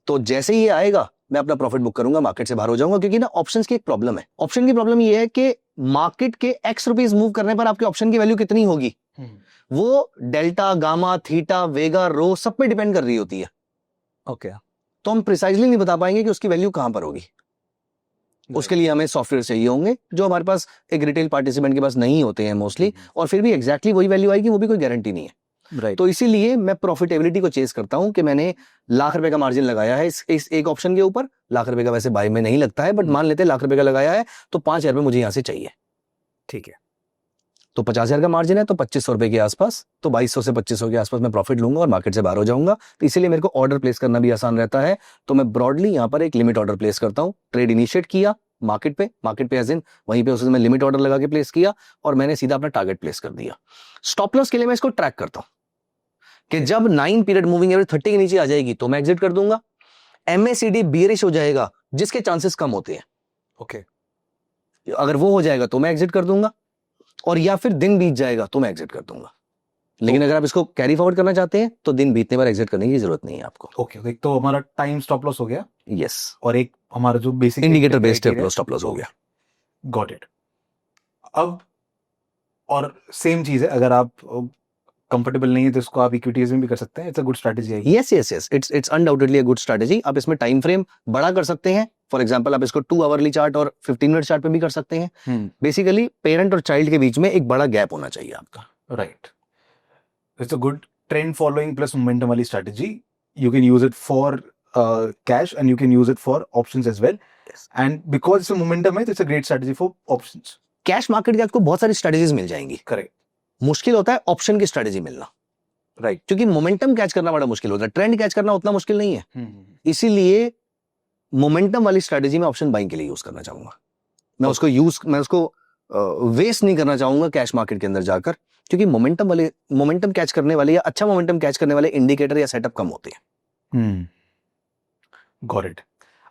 तो जैसे ही ये आएगा मैं अपना प्रॉफिट बुक करूंगा, मार्केट से बाहर हो जाऊंगा, क्योंकि ना ऑप्शंस की एक प्रॉब्लम है। ऑप्शन की प्रॉब्लम ये है कि मार्केट के X रुपीस मूव करने पर आपके ऑप्शन की वैल्यू कितनी होगी वो डेल्टा, गामा, थीटा, वेगा, रो सब पे डिपेंड कर रही होती है। ओके। तो हम प्रिसाइजली नहीं बता पाएंगे कि उसकी वैल्यू कहां पर होगी। उसके लिए हमें सॉफ्टवेयर चाहिए होंगे जो हमारे पास एक रिटेल पार्टिसिपेंट के पास नहीं होते हैं मोस्टली, और फिर भी एग्जैक्टली वही वैल्यू आएगी वो भी कोई गारंटी नहीं है। राइट। तो इसीलिए मैं प्रॉफिटेबिलिटी को चेस करता हूं कि मैंने लाख रुपए का मार्जिन लगाया है इस एक ऑप्शन के ऊपर। लाख रुपए का वैसे बाय में नहीं लगता है, बट मान लेते हैं लाख रुपए का लगाया है तो 5,000 रुपए मुझे यहां से चाहिए। ठीक है। तो 50,000 का मार्जिन है तो 2,500 रुपए के आसपास, तो 2,200 से 2,500 के आसपास मैं प्रॉफिट लूंगा और मार्केट से बाहर हो जाऊंगा। तो इसीलिए मेरे को ऑर्डर प्लेस करना भी आसान रहता है। तो मैं ब्रॉडली यहां पर एक लिमिट ऑर्डर प्लेस करता हूं। ट्रेड इनिशिएट किया मार्केट पे एज इन वहीं पे उसमें लिमिट ऑर्डर लगा के प्लेस किया और मैंने सीधा अपना टारगेट प्लेस कर दिया। स्टॉप लॉस के लिए मैं इसको ट्रैक करता हूं कि जब 9 पीरियड मूविंग एवरेज 30 के नीचे आ जाएगी तो मैं एग्जिट कर दूंगा। MACD बियरिश हो जाएगा जिसके चांसेस कम होते हैं, ओके। अगर वो हो जाएगा तो मैं एग्जिट कर दूंगा, और या फिर दिन बीत जाएगा तो मैं एग्जिट कर दूंगा। लेकिन अगर आप इसको कैरी फॉरवर्ड करना चाहते हैं तो दिन बीतने पर एग्जिट करने की जरूरत नहीं है आपको। ओके। एक तो हमारा टाइम स्टॉप लॉस हो गया, यस, और एक हमारा जो basic indicator based stop loss हो गया। Got it. अब और सेम चीज है, अगर आप कंफर्टेबल नहीं है तो इसको आप इक्विटीज में भी कर सकते हैं। इट्स अ गुड स्ट्रेटजी है। Yes, it's undoubtedly a good strategy. आप इसमें टाइम फ्रेम बड़ा कर सकते हैं। फॉर एग्जांपल आप इसको 2 आवरली चार्ट और 15 मिनट चार्ट पे भी कर सकते हैं। बेसिकली पेरेंट और चाइल्ड के बीच में एक बड़ा गैप होना चाहिए आपका। Right. It's a good trend following plus momentum वाली strategy. You can use it for cash and you can use it for options as well, and because it's momentum है तो it's a great strategy for options. Cash market के आपको बहुत सारी strategies मिल जाएंगी। Correct. मुश्किल होता है ऑप्शन की स्ट्रेटजी मिलना। राइट। क्योंकि मोमेंटम कैच करना बड़ा मुश्किल होता है, ट्रेंड कैच करना उतना मुश्किल नहीं है। इसीलिए मोमेंटम वाली स्ट्रेटजी में ऑप्शन बाइंग के लिए यूज करना चाहूंगा। मैं उसको वेस्ट नहीं करना चाहूंगा कैश मार्केट के अंदर जाकर, क्योंकि मोमेंटम कैच करने वाले या अच्छा मोमेंटम कैच करने वाले इंडिकेटर या सेटअप कम होते हैं। Got it.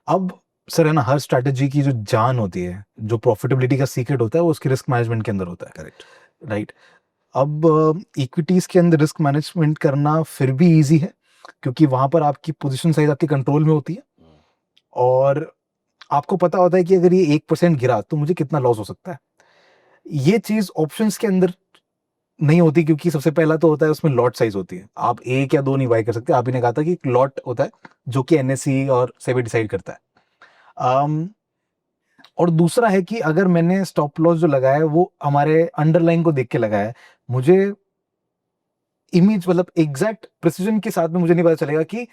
अब सर है ना, हर स्ट्रेटजी की जो जान होती है, जो प्रॉफिटेबिलिटी का सीक्रेट होता है वो उसकी रिस्क मैनेजमेंट के अंदर होता है। करेक्ट। राइट। अब इक्विटीज के अंदर रिस्क मैनेजमेंट करना फिर भी इजी है, क्योंकि वहां पर आपकी पोजीशन साइज आपके कंट्रोल में होती है, और आपको पता होता है कि अगर ये 1% गिरा तो मुझे कितना लॉस हो सकता है। ये चीज ऑप्शंस के अंदर नहीं होती, क्योंकि सबसे पहला तो होता है उसमें लॉट साइज होती है। आप 1 या 2 नहीं बाय कर सकते। आप ही ने कहा था कि एक लॉट होता है जो कि NSE और सेबी डिसाइड करता है। और दूसरा है कि अगर मैंने स्टॉप लॉस जो लगाया है वो हमारे अंडरलाइन को देख के लगाया है, मुझे इमेज मतलब एग्जैक्ट प्रिसीजन के साथ में मुझे नहीं पता चलेगा कि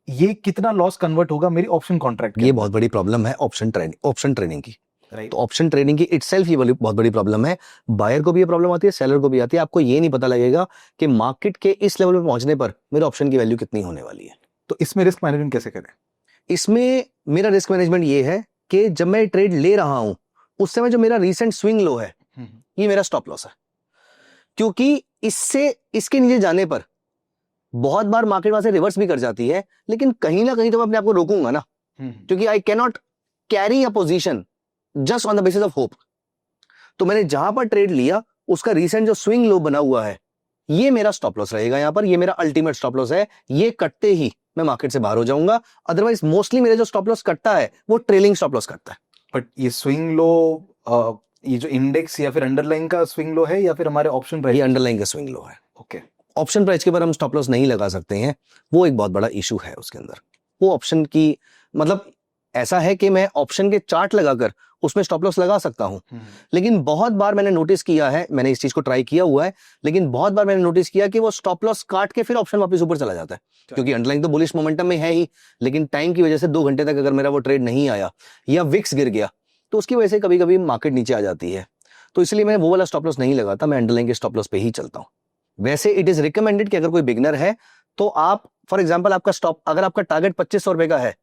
ये कितना लॉस कन्वर्ट होगा मेरी ऑप्शन कॉन्ट्रैक्ट। ये बहुत बड़ी प्रॉब्लम है ऑप्शन ट्रेडिंग की। राइट। तो ऑप्शन ट्रेडिंग की इटसेल्फ ये बहुत बड़ी प्रॉब्लम है। बायर को भी ये प्रॉब्लम आती है, सेलर को भी आती है। आपको ये नहीं पता लगेगा कि मार्केट के इस लेवल पे पहुंचने पर मेरे ऑप्शन की वैल्यू कितनी होने वाली है। तो इसमें रिस्क मैनेजमेंट कैसे करें? इसमें मेरा रिस्क मैनेजमेंट ये है कि जब मैं ट्रेड ले रहा हूं उस समय जो मेरा रीसेंट स्विंग लो है ये मेरा स्टॉप लॉस है, क्योंकि इसके नीचे जाने पर बहुत बार मार्केट वहां से रिवर्स भी कर जाती है, लेकिन कहीं ना कहीं तो मैं अपने आप को रोकूंगा ना, क्योंकि I can not carry a position just on the basis of hope. तो मैंने जहां पर ट्रेड लिया उसका रीसेंट जो स्विंग लो बना हुआ है ये मेरा स्टॉप लॉस रहेगा, यहां पर ये मेरा अल्टीमेट स्टॉप लॉस है। ये कटते ही मैं मार्केट से बाहर हो जाऊंगा, अदरवाइज मोस्टली मेरे जो स्टॉप लॉस कटता है वो ट्रेलिंग स्टॉप लॉस कटता है। बट ये स्विंग लो ये जो इंडेक्स या फिर अंडरलाइन का स्विंग लो है या फिर हमारे ऑप्शन ये प्राइस? अंडरलाइन का स्विंग लो है। ओके, ऑप्शन प्राइस के ऊपर हम स्टॉप लॉस नहीं लगा सकते हैं, वो एक बहुत बड़ा इशू है उसके अंदर। वो ऑप्शन की मतलब ऐसा है कि मैं ऑप्शन के चार्ट लगाकर उसमें स्टॉप लॉस लगा सकता हूं, लेकिन बहुत बार मैंने नोटिस किया है, मैंने इस चीज को ट्राई किया हुआ है, लेकिन बहुत बार मैंने नोटिस किया कि वो स्टॉप लॉस काट के फिर ऑप्शन वापस ऊपर चला जाता है, क्योंकि अंडरलाइन तो बुलिश मोमेंटम में है ही, लेकिन टाइम की वजह से 2 घंटे तक अगर मेरा वो ट्रेड नहीं आया या विक्स गिर गया तो उसकी वजह से कभी कभी मार्केट नीचे आ जाती है। तो इसलिए मैं वो वाला स्टॉप लॉस नहीं लगाता, मैं अंडरलाइन के स्टॉप लॉस पे ही चलता हूं। वैसे इट इज रिकमेंडेड कि अगर कोई बिगनर है तो आप फॉर एग्जांपल आपका स्टॉप अगर आपका टारगेट 2500 रुपए का है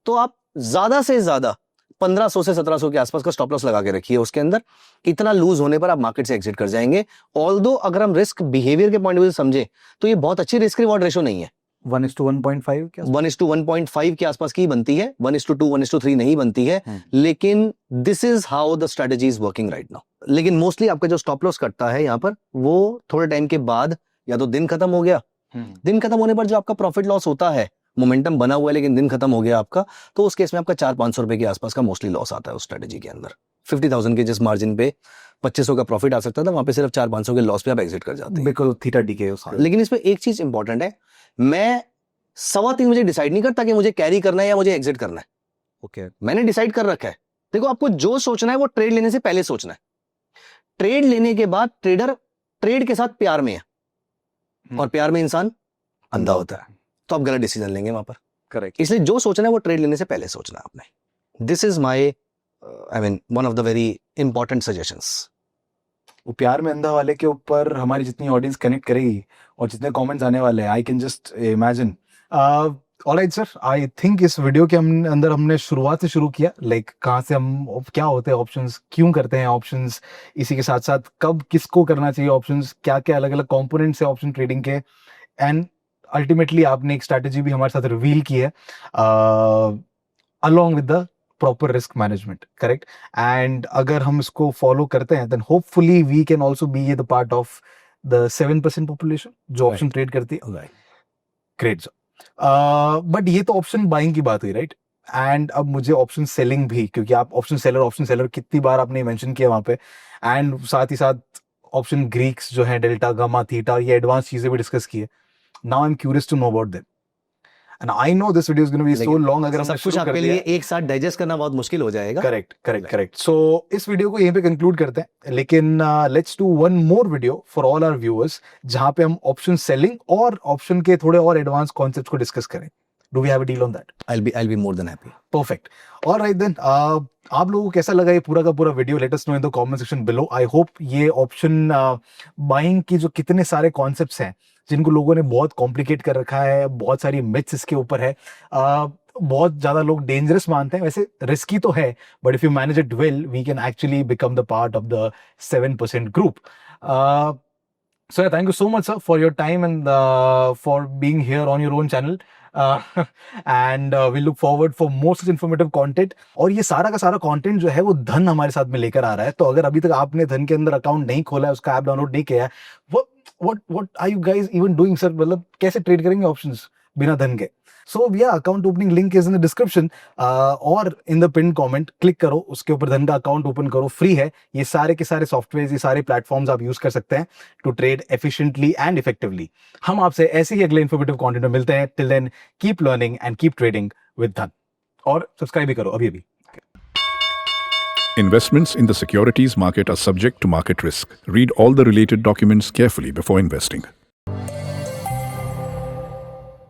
तो आप ज्यादा से ज्यादा 1500 से 1700 के आसपास का स्टॉप लॉस लगा के रखिए उसके अंदर। इतना लूज होने पर आप मार्केट से एग्जिट कर जाएंगे। ऑल्दो अगर हम रिस्क बिहेवियर के पॉइंट ऑफ व्यू से समझे तो ये बहुत अच्छी रिस्क रिवॉर्ड रेशो नहीं है। 1:1.5 क्या? 1:1.5 के आसपास की बनती है, 1:2 1:3 नहीं बनती है, लेकिन this is how the strategy is working right now. लेकिन मोस्टली आपका जो स्टॉप लॉस कटता है यहाँ पर वो थोड़े टाइम के बाद, या तो दिन खत्म हो गया, दिन खत्म होने पर जो आपका प्रॉफिट लॉस होता है, मोमेंटम बना हुआ है लेकिन दिन खत्म हो गया आपका, तो उस केस में आपका 400-500 रुपए के आसपास का मोस्टली लॉस आता है उस स्ट्रेटेजी के अंदर। 50,000 के जिस मार्जिन पे 2500 का प्रॉफिट आ सकता था, वहां पे सिर्फ 400-500 के लॉस पे आप एग्जिट कर जाते हैं, बिकॉज़ थीटा डीके है उसका। लेकिन इसमें एक चीज इंपॉर्टेंट है, मैं 3:15 बजे डिसाइड नहीं करता कि मुझे कैरी करना है या मुझे एग्जिट करना है। ओके, मैंने डिसाइड कर रखा है। देखो, आपको जो सोचना है वो ट्रेड लेने से पहले सोचना है। ट्रेड लेने के बाद ट्रेडर ट्रेड के साथ प्यार में है, और प्यार में इंसान अंधा होता है, तो आप गलत डिसीजन लेंगे वहां पर। करेक्ट। इसलिए जो सोचना है वो ट्रेड लेने से पहले सोचना है आपने। This is my I mean one of the very important suggestions. वो प्यार में अंधा वाले के ऊपर हमारी जितनी ऑडियंस कनेक्ट करेगी और जितने कमेंट्स आने वाले हैं, I can just imagine. Alright sir, I think इस वीडियो के अंदर हमने शुरुआत से शुरू किया, लाइक कहाँ से हम, क्या होते हैं ऑप्शंस, क्यों करते हैं ऑप्शंस, इसी के साथ साथ कब किसको करना चाहिए ऑप्शंस, क्या क्या अलग अलग कॉम्पोनेंट्स है ऑप्शन ट्रेडिंग के, एंड अल्टीमेटली आपने एक स्ट्रैटेजी भी हमारे साथ रिवील की है along with the proper risk management, correct. And अगर हम इसको फॉलो करते हैं then hopefully we can also be the part of the 7% population जो ऑप्शन ट्रेड करती है। ग्रेट। बट ये तो ऑप्शन बाइंग की बात हुई, राइट। एंड अब मुझे ऑप्शन सेलिंग भी, क्योंकि आप ऑप्शन सेलर कितनी बार आपने मेंशन किया वहां पे, एंड साथ ही साथ ऑप्शन ग्रीक्स जो है, डेल्टा, गामा, थीटा, ये एडवांस चीजें भी डिस्कस की है। Now I am curious to know about them, and I know this video is gonna be so long. अगर हम सब कुछ आपके लिए एक साथ डाइजेस्ट करना बहुत मुश्किल हो जाएगा। करेक्ट। सो इस वीडियो को यहीं पे कंक्लूड करते हैं, लेकिन let's do one more video for all our viewers जहां पे हम ऑप्शन सेलिंग और ऑप्शन के थोड़े और एडवांस कॉन्सेप्ट्स को डिस्कस करें। Do we have a deal on that? I'll be more than happy. Perfect. Alright then, आप लोगों को कैसा लगा ये पूरा का पूरा video? Let us know in the comment section below. I hope ये ऑप्शन बाइंग की जो कितने सारे कॉन्सेप्ट्स हैं जिनको लोगों ने बहुत कॉम्प्लिकेट कर रखा है, बहुत सारी मिथ्स इसके ऊपर है, बहुत ज्यादा लोग डेंजरस मानते हैं, वैसे रिस्की तो है, but if you manage it well we can actually become the part of the 7% group. So thank you so much, sir, for your time and for being here on your own channel. And we look forward for more such informative content. और ये सारा का सारा content जो है वो धन हमारे साथ में लेकर आ रहा है। तो अगर अभी तक आपने धन के अंदर अकाउंट नहीं खोला है, उसका ऐप डाउनलोड नहीं किया है, what are you guys even doing, sir? मतलब कैसे ट्रेड करेंगे ऑप्शंस बिना धन के? So yeah, account opening link is in the description और in the pinned comment. Click करो, उसके ऊपर धन का अकाउंट ओपन करो, फ्री है। ये सारे के सारे सॉफ्टवेयर, ये सारे प्लेटफॉर्म्स आप यूज कर सकते हैं to trade efficiently and effectively. हम आपसे ऐसे ही अगले इन्फॉर्मेटिव कंटेंट में मिलते हैं। Till then keep learning and keep trading with Dhan, और सब्सक्राइब भी करो अभी। Investments in the securities market are subject to market risk. Read all the related documents carefully before investing.